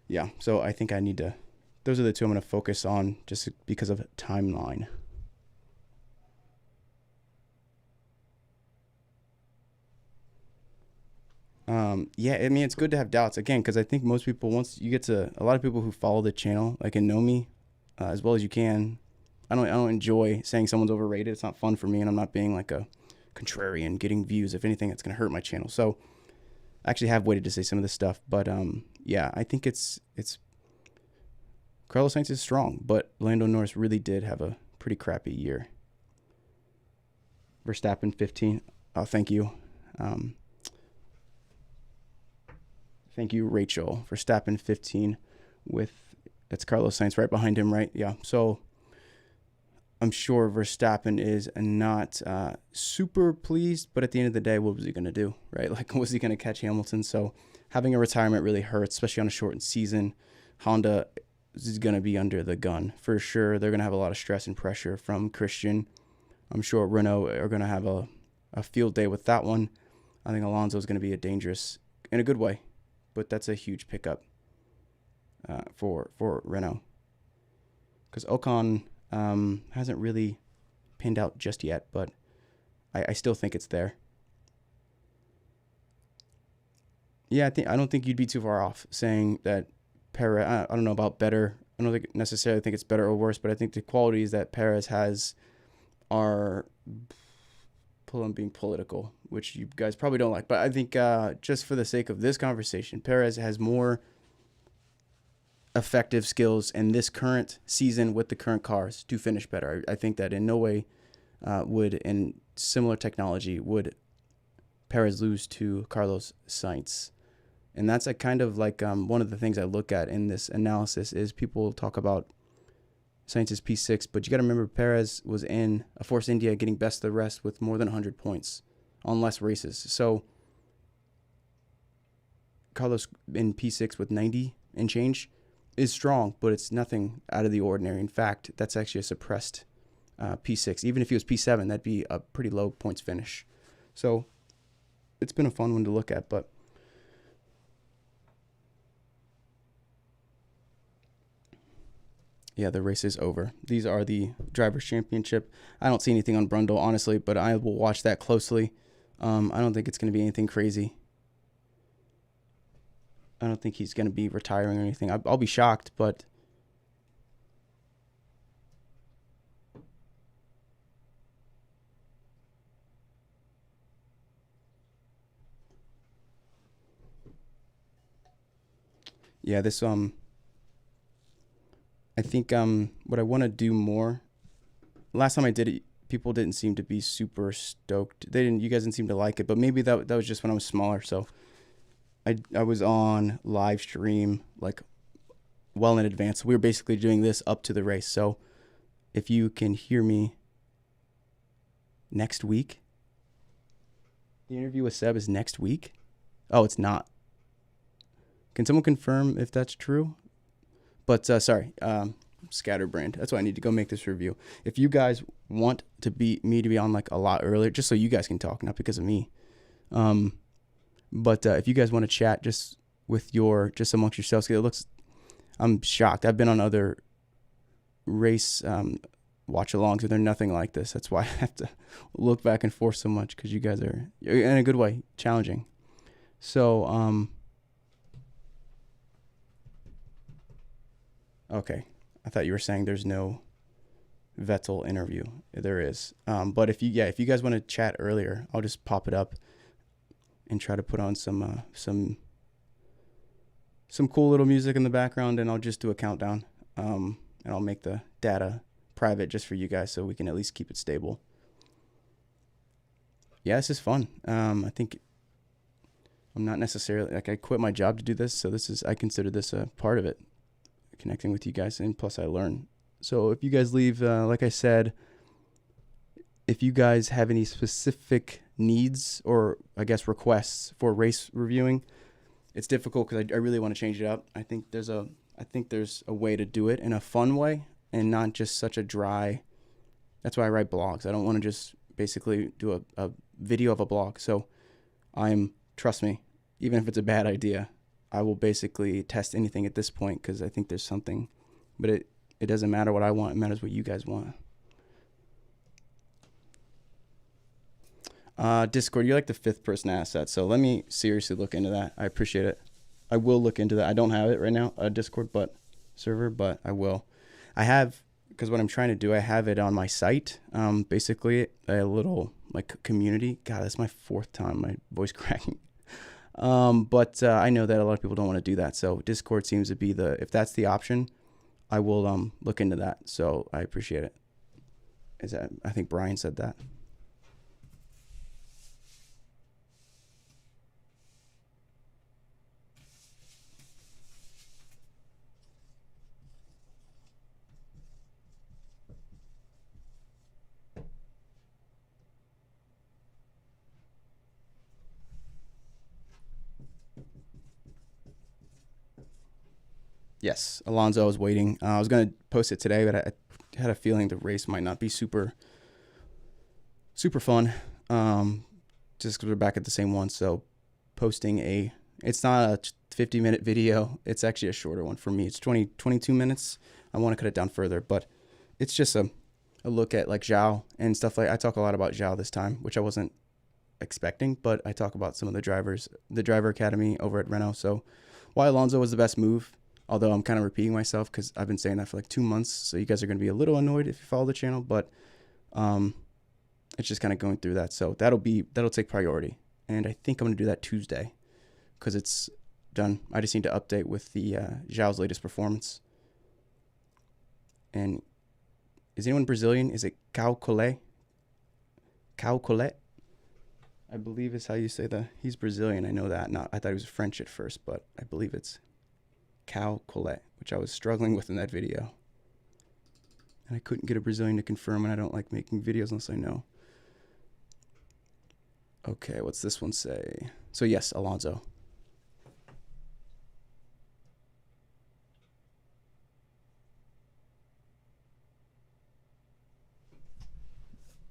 yeah, so I think I need to, those are the two I'm going to focus on just because of timeline. Yeah, I mean, it's good to have doubts again, because I think most people, once you get to a lot of people who follow the channel, like, and know me as well as you can, I don't enjoy saying someone's overrated. It's not fun for me, and I'm not being like a contrarian getting views. If anything, it's going to hurt my channel. So I actually have waited to say some of this stuff, but yeah, I think it's Carlos Sainz is strong, but Lando Norris really did have a pretty crappy year. Verstappen 15. Oh, thank you. Thank you, Rachel. Verstappen 15 with It's Carlos Sainz right behind him, right? Yeah. So I'm sure Verstappen is not super pleased, but at the end of the day, what was he going to do, right? Like, was he going to catch Hamilton? So having a retirement really hurts, especially on a shortened season. Honda is going to be under the gun for sure. They're going to have a lot of stress and pressure from Christian. I'm sure Renault are going to have a field day with that one. I think Alonso is going to be a dangerous, in a good way, but that's a huge pickup for Renault, because Ocon hasn't really pinned out just yet, but I still think it's there. Yeah, I don't think you'd be too far off saying that Perez. I don't know about better. I don't necessarily think it's better or worse, but I think the qualities that Perez has are being political, which you guys probably don't like. But I think just for the sake of this conversation, Perez has more effective skills in this current season with the current cars to finish better. I think that in no way would, in similar technology, would Perez lose to Carlos Sainz. And that's a kind of like one of the things I look at in this analysis is people talk about Sainz's P6, but you got to remember Perez was in a Force India getting best of the rest with more than 100 points on less races. So Carlos in P6 with 90 and change is strong, but it's nothing out of the ordinary. In fact, that's actually a suppressed P6. Even if he was P7, that'd be a pretty low points finish. So it's been a fun one to look at, but yeah, the race is over. These are the Drivers' Championship. I don't see anything on Brundle, honestly, but I will watch that closely. I don't think it's going to be anything crazy. I don't think he's going to be retiring or anything. I'll be shocked, but yeah, this I think what I want to do more. Last time I did it, people didn't seem to be super stoked. You guys didn't seem to like it, but maybe that was just when I was smaller. So I was on live stream like well in advance. We were basically doing this up to the race. So if you can hear me next week, the interview with Seb is next week. Oh, it's not. Can someone confirm if that's true? But sorry, scatterbrained. That's why I need to go make this review. If you guys want me to be on like a lot earlier, just so you guys can talk, not because of me. But if you guys want to chat just amongst yourselves, I'm shocked. I've been on other race watch-alongs, and they're nothing like this. That's why I have to look back and forth so much, because you guys are, in a good way, challenging. So, okay. I thought you were saying there's no Vettel interview. There is. But if you guys want to chat earlier, I'll just pop it up and try to put on some cool little music in the background, and I'll just do a countdown. And I'll make the data private just for you guys so we can at least keep it stable. Yeah, this is fun. I think I'm not necessarily, like, I quit my job to do this, so I consider this a part of it, connecting with you guys, and plus I learn. So if you guys leave, like I said, if you guys have any specific needs or I guess requests for race reviewing, it's difficult because I really want to change it up. I think there's a way to do it in a fun way and not just such a dry. That's why I write blogs. I don't want to just basically do a video of a blog. So trust me, even if it's a bad idea, I will basically test anything at this point, because I think there's something, but it doesn't matter what I want. It matters what you guys want. Discord, you're like the fifth person to ask that, so let me seriously look into that. I appreciate it. I will look into that. I don't have it right now, a Discord server, but I will. I have, because what I'm trying to do, I have it on my site. Basically a little like community. God, that's my fourth time my voice cracking. But I know that a lot of people don't want to do that. So Discord seems to be if that's the option, I will look into that. So I appreciate it. I think Brian said that. Yes, Alonso was waiting. I was going to post it today, but I had a feeling the race might not be super fun. Just because we're back at the same one. So posting it's not a 50-minute video. It's actually a shorter one for me. It's 22 minutes. I want to cut it down further, but it's just a look at like Zhao and stuff. Like I talk a lot about Zhao this time, which I wasn't expecting, but I talk about some of the drivers, the driver academy over at Renault. So why Alonso was the best move, although I'm kind of repeating myself because I've been saying that for like 2 months. So you guys are going to be a little annoyed if you follow the channel, but it's just kind of going through that. So that'll take priority. And I think I'm going to do that Tuesday because it's done. I just need to update with the Zhao's latest performance. And is anyone Brazilian? Is it Cao Collet? Cao Collet? I believe is how you say that. He's Brazilian. I know that. I thought he was French at first, but I believe it's Cao Collet, which I was struggling with in that video. And I couldn't get a Brazilian to confirm, and I don't like making videos unless I know. Okay, what's this one say? So yes, Alonso.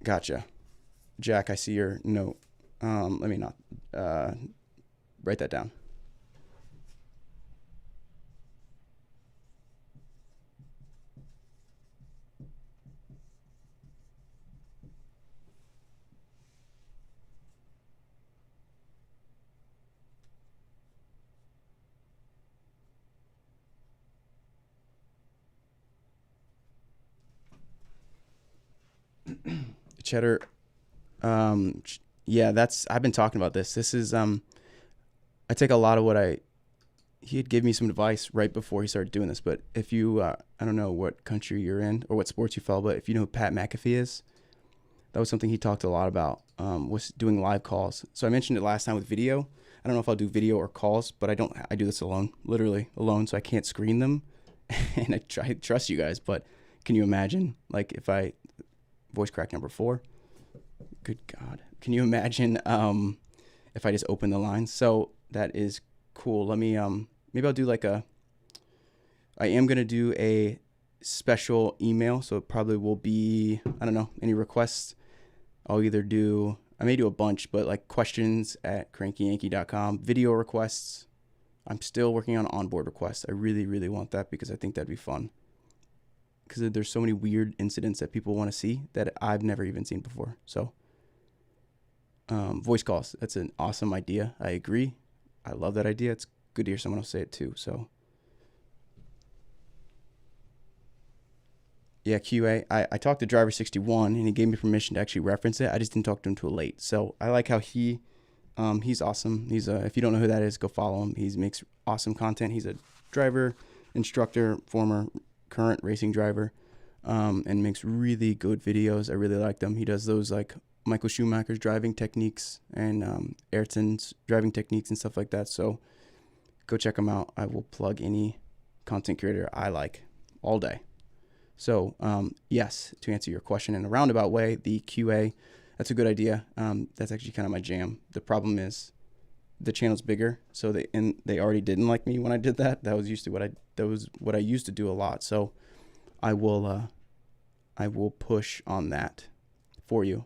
Gotcha. Jack, I see your note. Let me not write that down. Cheddar. Yeah, I've been talking about this. This is, I take a lot of he had given me some advice right before he started doing this, but if you, I don't know what country you're in or what sports you follow, but if you know who Pat McAfee is, that was something he talked a lot about, was doing live calls. So I mentioned it last time with video. I don't know if I'll do video or calls, but I do this alone, literally alone. So I can't screen them and I try to trust you guys, but can you imagine like if voice crack number 4, good God. Can you imagine if I just open the lines? So that is cool. Let me, maybe I'll do I am going to do a special email. So it probably will be, I don't know, any requests. I may do a bunch, but like questions at crankyyankee.com, video requests. I'm still working on onboard requests. I really, really want that because I think that'd be fun. Because there's so many weird incidents that people want to see that I've never even seen before. So voice calls, that's an awesome idea. I agree. I love that idea. It's good to hear someone else say it too. So yeah, QA. I talked to driver 61 and he gave me permission to actually reference it. I just didn't talk to him till late. So I like how he's awesome. He's if you don't know who that is, go follow him. He makes awesome content. He's a driver, instructor, former current racing driver, and makes really good videos. I really like them. He does those like Michael Schumacher's driving techniques and Ayrton's driving techniques and stuff like that. So go check him out. I will plug any content creator I like all day. So yes, to answer your question in a roundabout way, the QA, that's a good idea. That's actually kind of my jam. The problem is the channel's bigger, so they already didn't like me when I did that. That was what I used to do a lot. So I will push on that for you.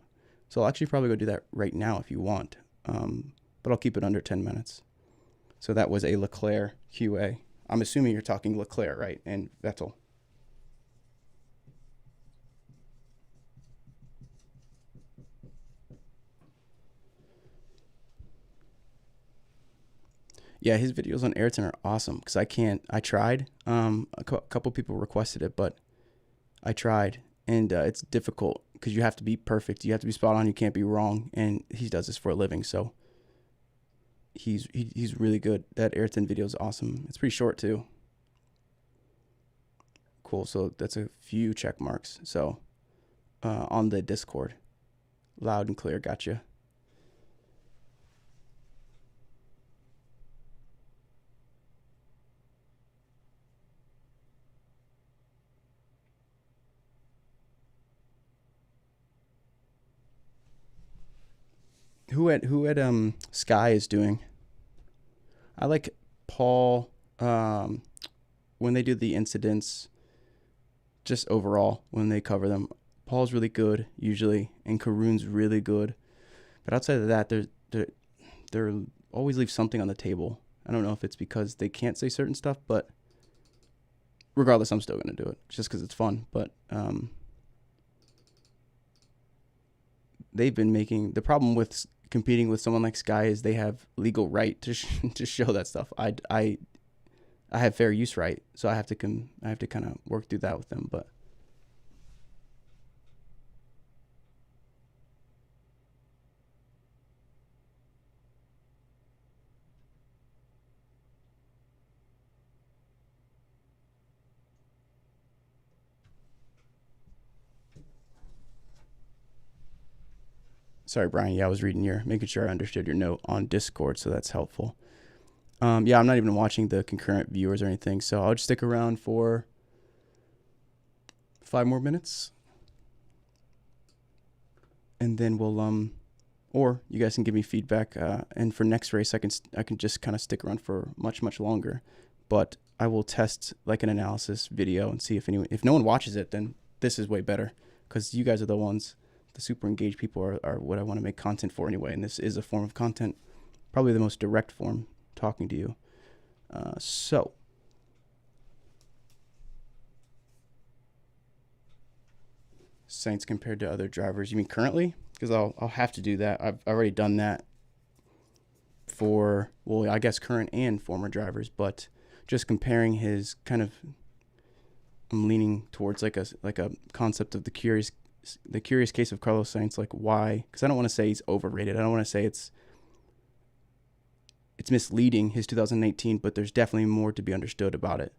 So I'll actually probably go do that right now if you want, but I'll keep it under 10 minutes. So that was a Leclerc QA. I'm assuming you're talking Leclerc, right? And Vettel. Yeah, his videos on Ayrton are awesome because I tried. A couple people requested it, but I tried, and it's difficult because you have to be perfect. You have to be spot on. You can't be wrong, and he does this for a living, so he's really good. That Ayrton video is awesome. It's pretty short too. Cool. So that's a few check marks. So on the Discord, loud and clear. Gotcha. Who at Sky is doing? I like Paul. when they do the incidents, just overall, when they cover them, Paul's really good usually, and Karun's really good. But outside of that, they're always leave something on the table. I don't know if it's because they can't say certain stuff, but regardless, I'm still going to do it just because it's fun. But they've been making, the problem with competing with someone like Sky is they have legal right to to show that stuff. I have fair use right, so I have to kind of work through that with them. But sorry, Brian. Yeah, I was making sure I understood your note on Discord, so that's helpful. Yeah, I'm not even watching the concurrent viewers or anything, so I'll just stick around for 5 more minutes. And then we'll, or you guys can give me feedback. And for next race, I can just kind of stick around for much, much longer. But I will test like an analysis video and see if no one watches it, then this is way better. Because you guys are the super engaged people are what I want to make content for anyway. And this is a form of content, probably the most direct form, talking to you. So Saints compared to other drivers, you mean currently? Because I'll have to do that. I've already done that for, well, I guess current and former drivers, but just comparing his kind of, I'm leaning towards like a concept of the curious case of Carlos Sainz, like why, because I don't want to say he's overrated. I don't want to say it's misleading, his 2018, but there's definitely more to be understood about it,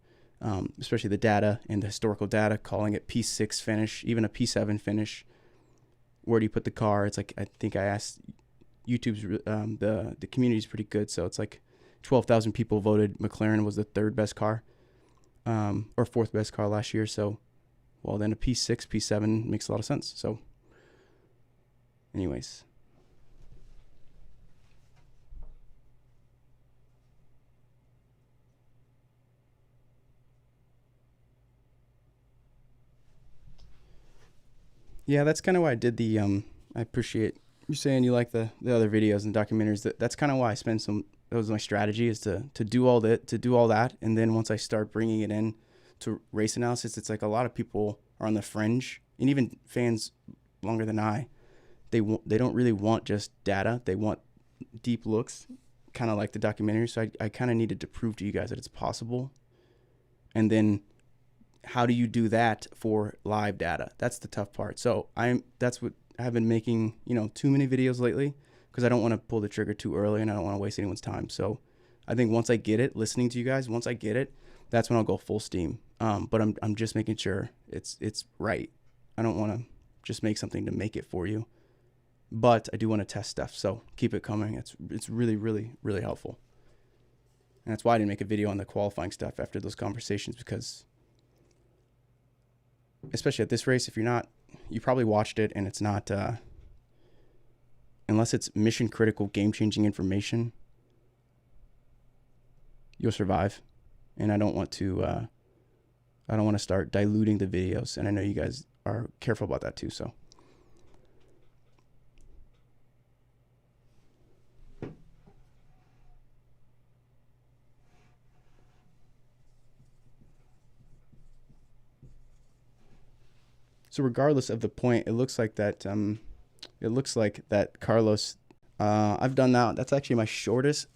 especially the data and the historical data, calling it P6 finish, even a P7 finish. Where do you put the car? It's like, I think I asked YouTube's, the community is pretty good, so it's like 12,000 people voted McLaren was the 3rd best car, or 4th best car last year, so, well, then a P6, P7 makes a lot of sense, so anyways. Yeah, that's kind of why I did the, I appreciate you saying you like the other videos and documentaries. That's kind of why I spend that was my strategy, is to do all that. And then once I start bringing it in to race analysis, it's like a lot of people are on the fringe, and even fans longer than they don't really want just data. They want deep looks, kind of like the documentary. So I kind of needed to prove to you guys that it's possible. And then how do you do that for live data? That's the tough part. So that's what I have been making, too many videos lately, because I don't want to pull the trigger too early and I don't want to waste anyone's time. So I think once I get it, listening to you guys, once I get it, that's when I'll go full steam. But I'm just making sure it's right. I don't want to just make something to make it for you, but I do want to test stuff. So keep it coming. It's really, really, really helpful. And that's why I didn't make a video on the qualifying stuff after those conversations, because especially at this race, you probably watched it, and it's not, unless it's mission critical, game changing information, you'll survive. And I don't want to start diluting the videos. And I know you guys are careful about that too. So regardless of the point, it looks like that Carlos, I've done that. That's actually my shortest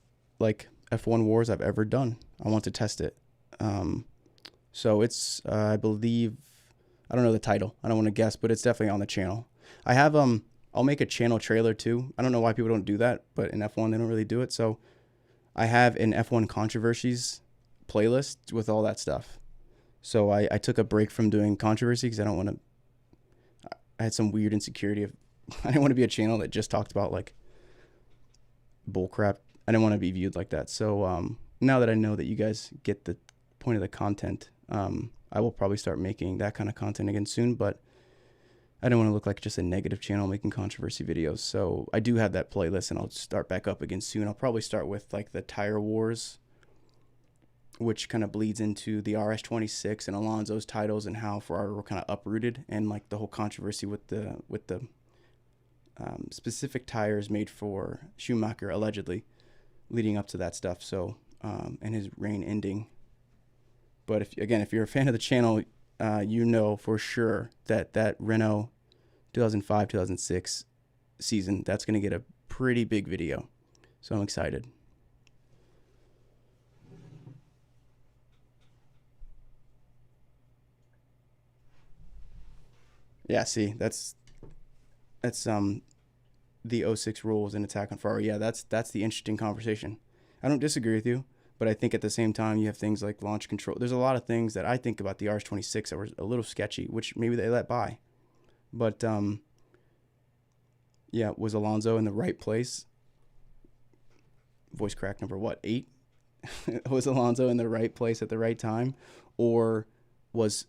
F1 wars I've ever done. I want to test it. So it's, I believe, I don't know the title. I don't want to guess, but it's definitely on the channel. I have, I'll make a channel trailer too. I don't know why people don't do that, but in F1, they don't really do it. So I have an F1 controversies playlist with all that stuff. So I took a break from doing controversy because I had some weird insecurity of, I didn't want to be a channel that just talked about bull crap. I didn't want to be viewed like that. So now that I know that you guys get the point of the content, I will probably start making that kind of content again soon, but I don't want to look like just a negative channel making controversy videos. So I do have that playlist, and I'll start back up again soon. I'll probably start with the tire wars which kind of bleeds into the RS26 and Alonso's titles and how Ferrari were kind of uprooted, and like the whole controversy with the specific tires made for Schumacher allegedly leading up to that stuff. So and his reign ending. But if you're a fan of the channel, you know for sure that Renault 2005-2006 season, that's going to get a pretty big video. So I'm excited. Yeah, see, that's the 06 rules and attack on Ferrari. Yeah, that's the interesting conversation. I don't disagree with you, but I think at the same time you have things like launch control. There's a lot of things that I think about the RS26 that were a little sketchy, which maybe they let by. But yeah, was Alonso in the right place? Voice crack number what, 8? Was Alonso in the right place at the right time, or was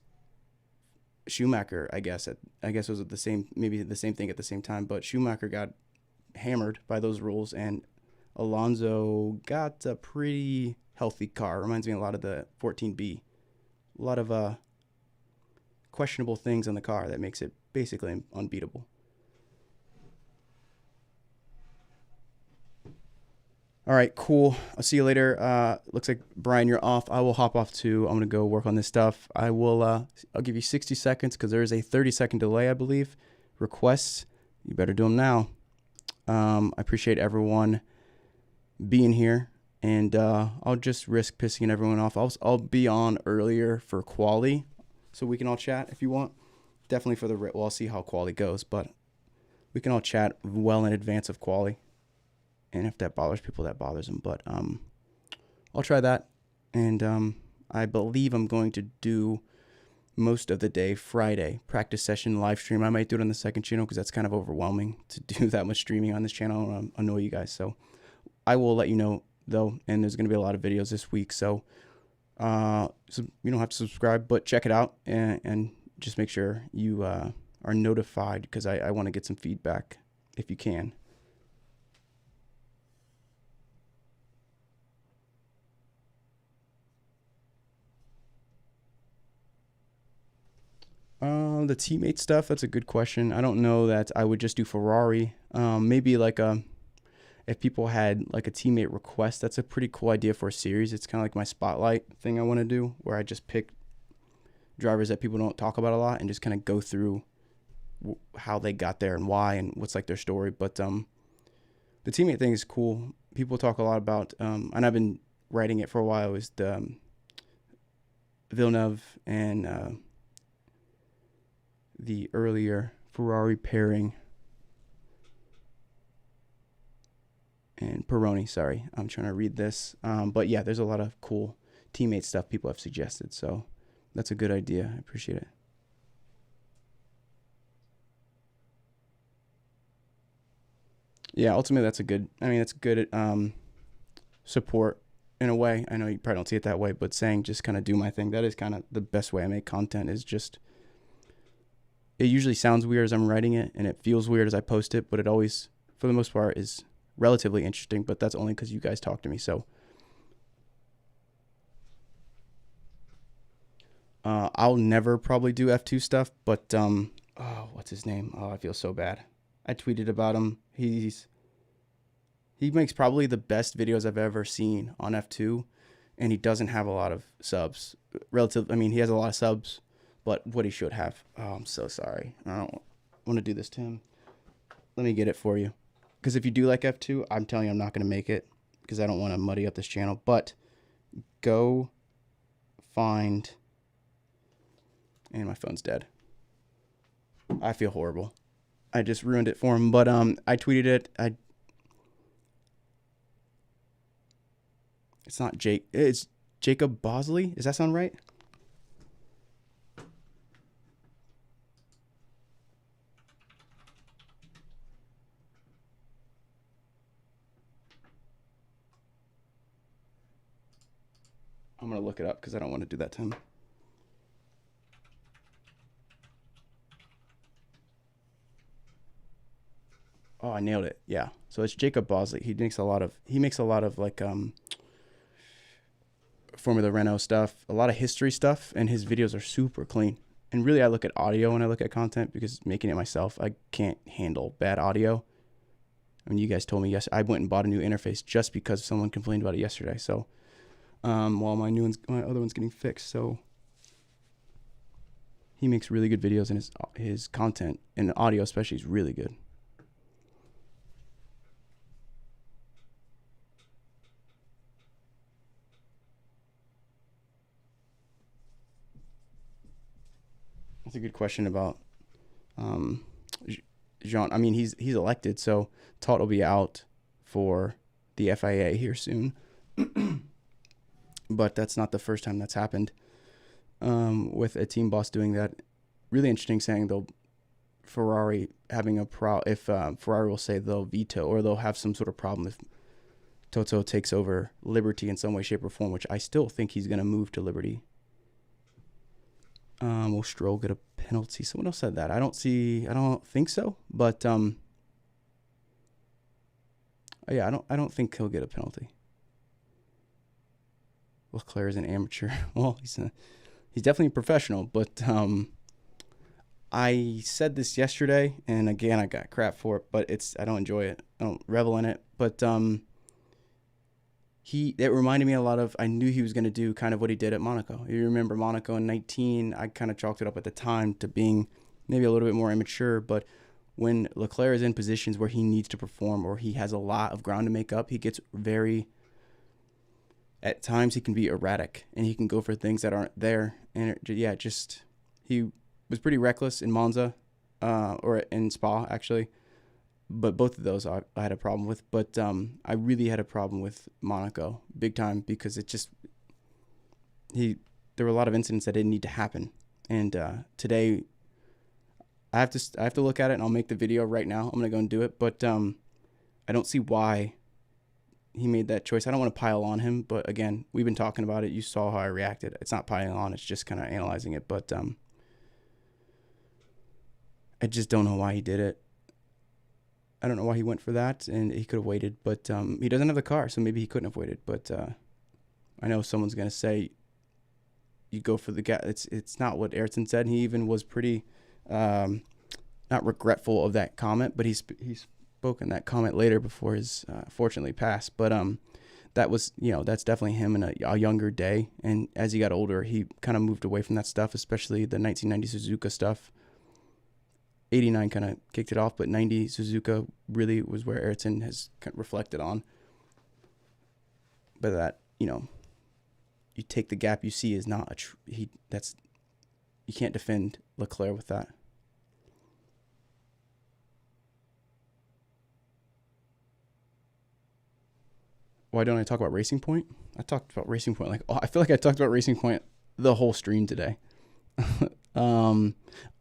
Schumacher, I guess was the same, maybe the same thing at the same time, but Schumacher got hammered by those rules and Alonso got a pretty healthy car. Reminds me a lot of the 14B. A lot of questionable things on the car that makes it basically unbeatable. All right, cool. I'll see you later. Looks like, Brian, you're off. I will hop off too. I'm going to go work on this stuff. I'll give you 60 seconds because there is a 30-second delay, I believe. Requests, you better do them now. I appreciate everyone being here, and I'll just risk pissing everyone off. I'll be on earlier for quali, so we can all chat if you want. Definitely for the, well, I'll see how quali goes, but we can all chat well in advance of quali. And if that bothers people, that bothers them. But I'll try that. And I believe I'm going to do most of the day Friday practice session live stream. I might do it on the second channel because that's kind of overwhelming to do that much streaming on this channel. I don't want to annoy you guys. So I will let you know, though. And there's going to be a lot of videos this week. So you don't have to subscribe, but check it out. And just make sure you are notified because I want to get some feedback if you can. The teammate stuff, that's a good question. I don't know that I would just do Ferrari. Maybe like if people had like a teammate request, that's a pretty cool idea for a series. It's kind of like my spotlight thing I want to do, where I just pick drivers that people don't talk about a lot and just kind of go through how they got there and why and what's like their story. But the teammate thing is cool. People talk a lot about, and I've been writing it for a while, is the Villeneuve and the earlier Ferrari pairing and Pironi, sorry. I'm trying to read this. But yeah, there's a lot of cool teammate stuff people have suggested. So that's a good idea. I appreciate it. Yeah, ultimately that's it's good support in a way. I know you probably don't see it that way, but saying just kind of do my thing. That is kind of the best way I make content, is just, it usually sounds weird as I'm writing it, and it feels weird as I post it, but it always, for the most part, is relatively interesting, but that's only because you guys talk to me. So I'll never probably do F2 stuff, but oh, what's his name? Oh, I feel so bad. I tweeted about him. He makes probably the best videos I've ever seen on F2, and he doesn't have a lot of subs. He has a lot of subs, but what he should have. Oh, I'm so sorry. I don't want to do this to him. Let me get it for you. Because if you do like F2, I'm telling you I'm not going to make it because I don't want to muddy up this channel. But go find... And my phone's dead. I feel horrible. I just ruined it for him. But I tweeted it. It's not Jake. It's Jacob Bosley. Does that sound right? I'm going to look it up because I don't want to do that to him. Oh, I nailed it. Yeah. So it's Jacob Bosley. He makes a lot of like Formula Renault stuff, a lot of history stuff, and his videos are super clean. And really, I look at audio when I look at content because making it myself, I can't handle bad audio. I mean, you guys told me yes, I went and bought a new interface just because someone complained about it yesterday. So, while my other one's getting fixed, so he makes really good videos, and his content and the audio especially is really good. That's a good question about Jean. I mean, he's elected, so Todt will be out for the FIA here soon. But that's not the first time that's happened with a team boss doing that. Really interesting saying, though, Ferrari having if Ferrari will say they'll veto or they'll have some sort of problem if Toto takes over Liberty in some way, shape, or form, which I still think he's going to move to Liberty. Will Stroll get a penalty? Someone else said that. I don't think so. But yeah, I don't think he'll get a penalty. Leclerc is an amateur. Well, he's definitely a professional. But I said this yesterday, and again I got crap for it. But I don't enjoy it. I don't revel in it. But it reminded me a lot of, I knew he was going to do kind of what he did at Monaco. You remember Monaco in 19, I kind of chalked it up at the time to being maybe a little bit more immature, but when Leclerc is in positions where he needs to perform or he has a lot of ground to make up, he gets at times he can be erratic and he can go for things that aren't there. And he was pretty reckless in Monza, or in Spa actually. But both of those I had a problem with. But I really had a problem with Monaco big time because there were a lot of incidents that didn't need to happen. And today I have to look at it, and I'll make the video right now. I'm going to go and do it. But I don't see why he made that choice. I don't want to pile on him. But again, we've been talking about it. You saw how I reacted. It's not piling on. It's just kind of analyzing it. But I just don't know why he did it. I don't know why he went for that, and he could have waited, but he doesn't have the car, so maybe he couldn't have waited. But I know someone's going to say you go for the gap. It's not what Ayrton said. He even was pretty not regretful of that comment, but he's spoken that comment later before his fortunately passed. But that was, that's definitely him in a younger day, and as he got older, he kind of moved away from that stuff, especially the 1990 Suzuka stuff. 89 kind of kicked it off, but 90 Suzuka really was where Ayrton has kind of reflected on. But that, you take the gap you see is not you can't defend Leclerc with that. Why don't I talk about Racing Point? I talked about Racing Point I feel like I talked about Racing Point the whole stream today.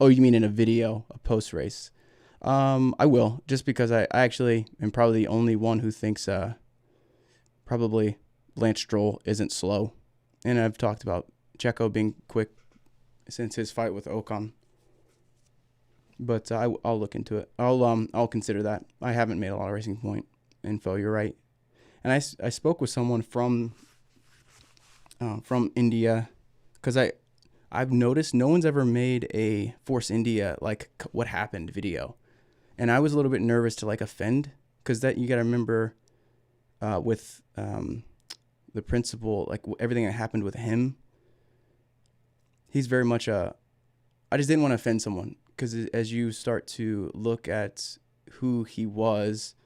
Oh, you mean in a video, a post race? I will, just because I actually am probably the only one who thinks probably Lance Stroll isn't slow, and I've talked about Checo being quick since his fight with Ocon. But I'll look into it. I'll consider that. I haven't made a lot of Racing Point info. You're right, and I spoke with someone from India because I've noticed no one's ever made a Force India, what happened video. And I was a little bit nervous to offend, because that you got to remember with the principal, everything that happened with him, he's very much I just didn't want to offend someone, because as you start to look at who he was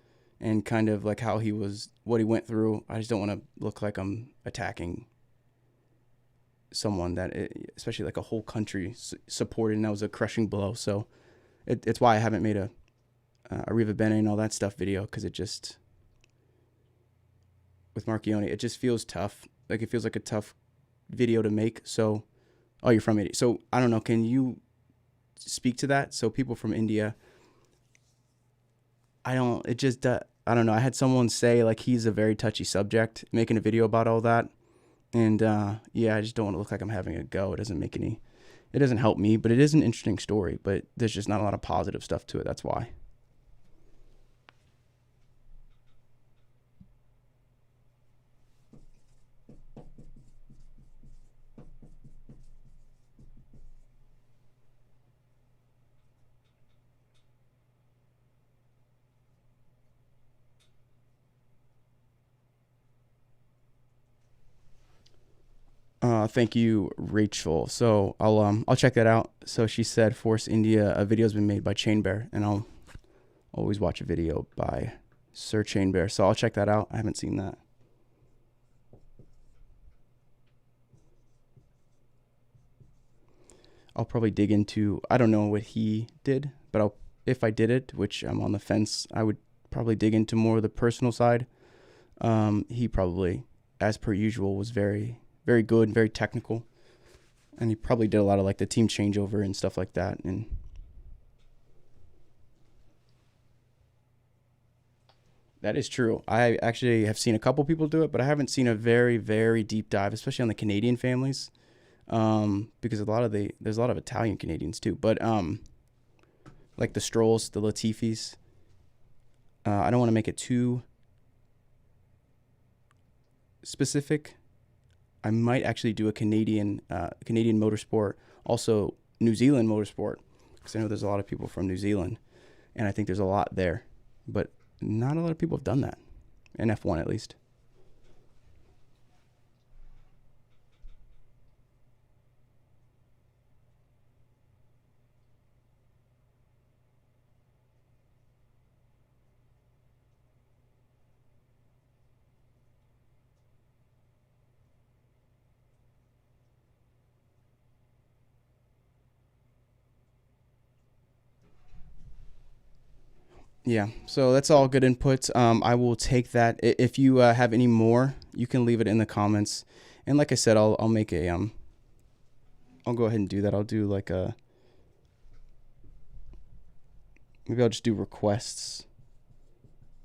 and kind of how he was, what he went through, I just don't want to look like I'm attacking someone that, especially a whole country supported, and that was a crushing blow. So it's why I haven't made a Arriva Bene and all that stuff video, because it just, with Marchione, it just feels tough. It feels like a tough video to make. So, you're from India. So I don't know. Can you speak to that? So people from India, I don't know. I had someone say he's a very touchy subject, making a video about all that. And, I just don't want to look like I'm having a go. It doesn't help me, but it is an interesting story, but there's just not a lot of positive stuff to it. That's why. Thank you, Rachel. So I'll check that out. So she said Force India, a video's been made by Chain Bear, and I'll always watch a video by Sir Chain Bear. So I'll check that out. I haven't seen that. I'll probably dig into, I don't know what he did, but if I did it, which I'm on the fence, I would probably dig into more of the personal side. He probably, as per usual, was very, very good, very technical. And he probably did a lot of like the team changeover and stuff like that. And that is true. I actually have seen a couple people do it, but I haven't seen a very, very deep dive, especially on the Canadian families. Because there's a lot of Italian Canadians too, but like the Strolls, the Latifis. I don't want to make it too specific. I might actually do a Canadian motorsport, also New Zealand motorsport, because I know there's a lot of people from New Zealand, and I think there's a lot there, but not a lot of people have done that in F1 at least. Yeah, so that's all good input. I will take that. If you have any more, you can leave it in the comments. And like I said, I'll make a I'll go ahead and do that. I'll do like maybe I'll just do requests.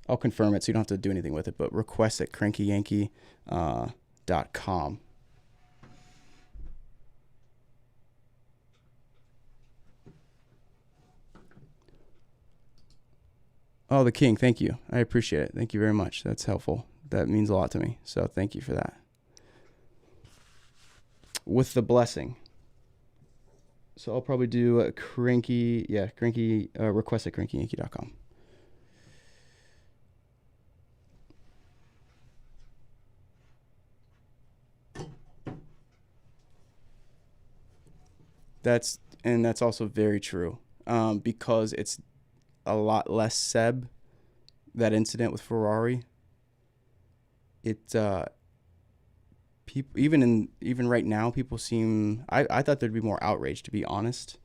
I'll confirm it so you don't have to do anything with it, but requests at crankyyankee.com. Oh, the king. Thank you. I appreciate it. Thank you very much. That's helpful. That means a lot to me. So thank you for that. With the blessing. So I'll probably do a cranky request at crankyyankee.com. That's also very true. Because it's a lot less Seb, that incident with Ferrari. People even right now, people seem, I thought there'd be more outrage, to be honest.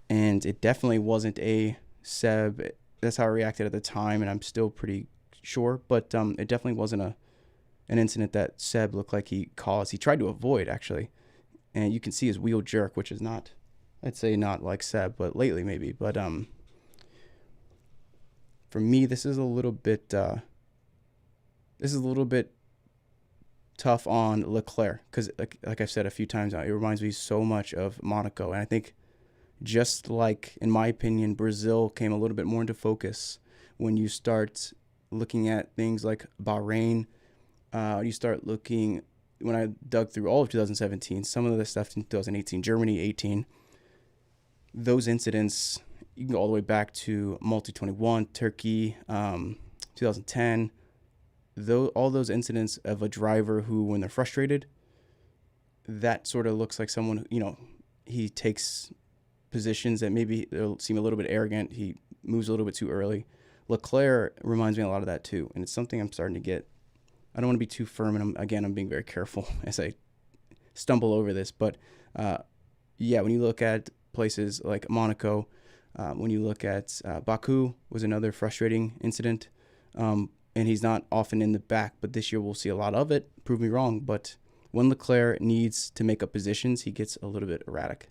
And it definitely wasn't a Seb. That's how I reacted at the time, and I'm still pretty sure. But it definitely wasn't an incident that Seb looked like he caused. He tried to avoid, actually. And you can see his wheel jerk, which is not, I'd say not like Seb, but lately maybe. But for me, this is a little bit tough on Leclerc, because like I've said a few times now, it reminds me so much of Monaco. And I think, just like, in my opinion, Brazil came a little bit more into focus when you start looking at things like Bahrain. You start looking, when I dug through all of 2017, some of the stuff in 2018, Germany 18, those incidents, you can go all the way back to Multi 21, Turkey, 2010. All those incidents of a driver who, when they're frustrated, that sort of looks like someone, he takes positions that maybe they'll seem a little bit arrogant. He moves a little bit too early. Leclerc reminds me a lot of that too, and it's something I'm starting to get. I don't want to be too firm, and I'm being very careful as I stumble over this. But when you look at places like Monaco, when you look at Baku, was another frustrating incident, and he's not often in the back, but this year we'll see a lot of it. Prove me wrong, but when Leclerc needs to make up positions, he gets a little bit erratic.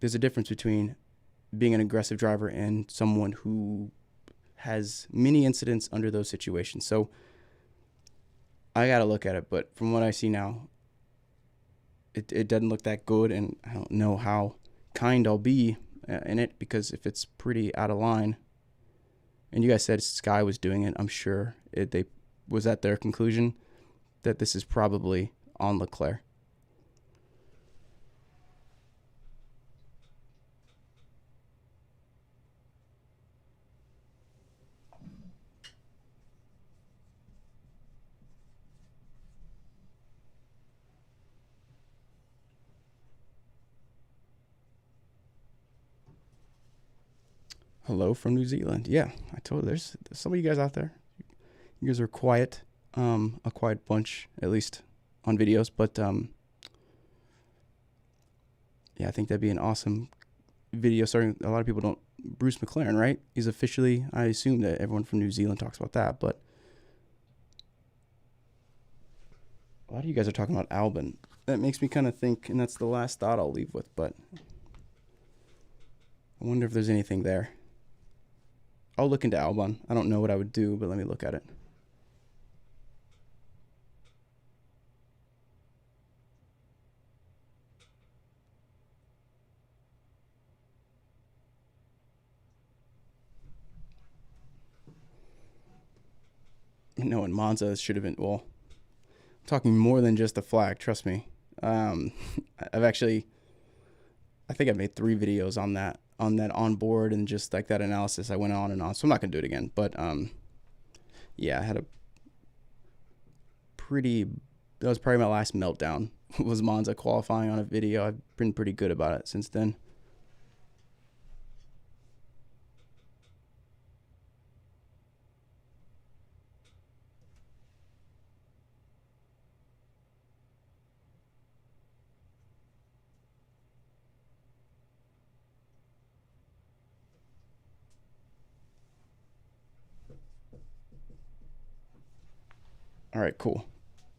There's a difference between being an aggressive driver and someone who has many incidents under those situations. So I got to look at it, but from what I see now, it doesn't look that good, and I don't know how kind I'll be in it, because if it's pretty out of line, and you guys said Sky was doing it, I'm sure they was at their conclusion that this is probably on Leclerc. Hello from New Zealand. Yeah, I told you, there's some of you guys out there. You guys are quiet, a quiet bunch, at least on videos. But yeah, I think that'd be an awesome video. Starting, a lot of people don't. Bruce McLaren, right? He's officially. I assume that everyone from New Zealand talks about that, but a lot of you guys are talking about Albon. That makes me kind of think, and that's the last thought I'll leave with. But I wonder if there's anything there. I'll look into Albon. I don't know what I would do, but let me look at it. No, in Monza should have been, well, I'm talking more than just the flag, trust me. I think I've made 3 videos on that on board and just like that analysis. I went on and on, so I'm not gonna do it again. But yeah, I had that was probably my last meltdown was Monza qualifying on a video. I've been pretty good about it since then. All right, cool.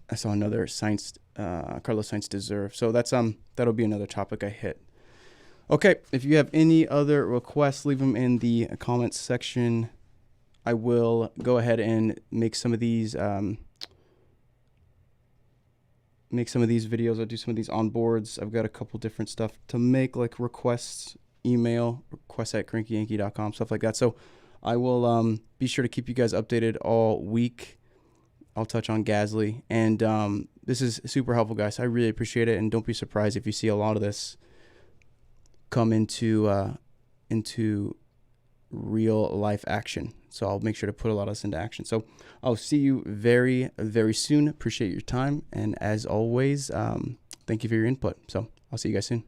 I saw another Carlos Sainz deserve. So that's that'll be another topic I hit. Okay, if you have any other requests, leave them in the comments section. I will go ahead and make some of these videos. I'll do some of these onboards. I've got a couple different stuff to make, like requests at crankyyankee.com, stuff like that. So I will be sure to keep you guys updated all week. I'll touch on Gasly, and this is super helpful, guys. I really appreciate it, and don't be surprised if you see a lot of this come into real life action. So I'll make sure to put a lot of this into action. So I'll see you very, very soon. Appreciate your time, and as always, thank you for your input. So I'll see you guys soon.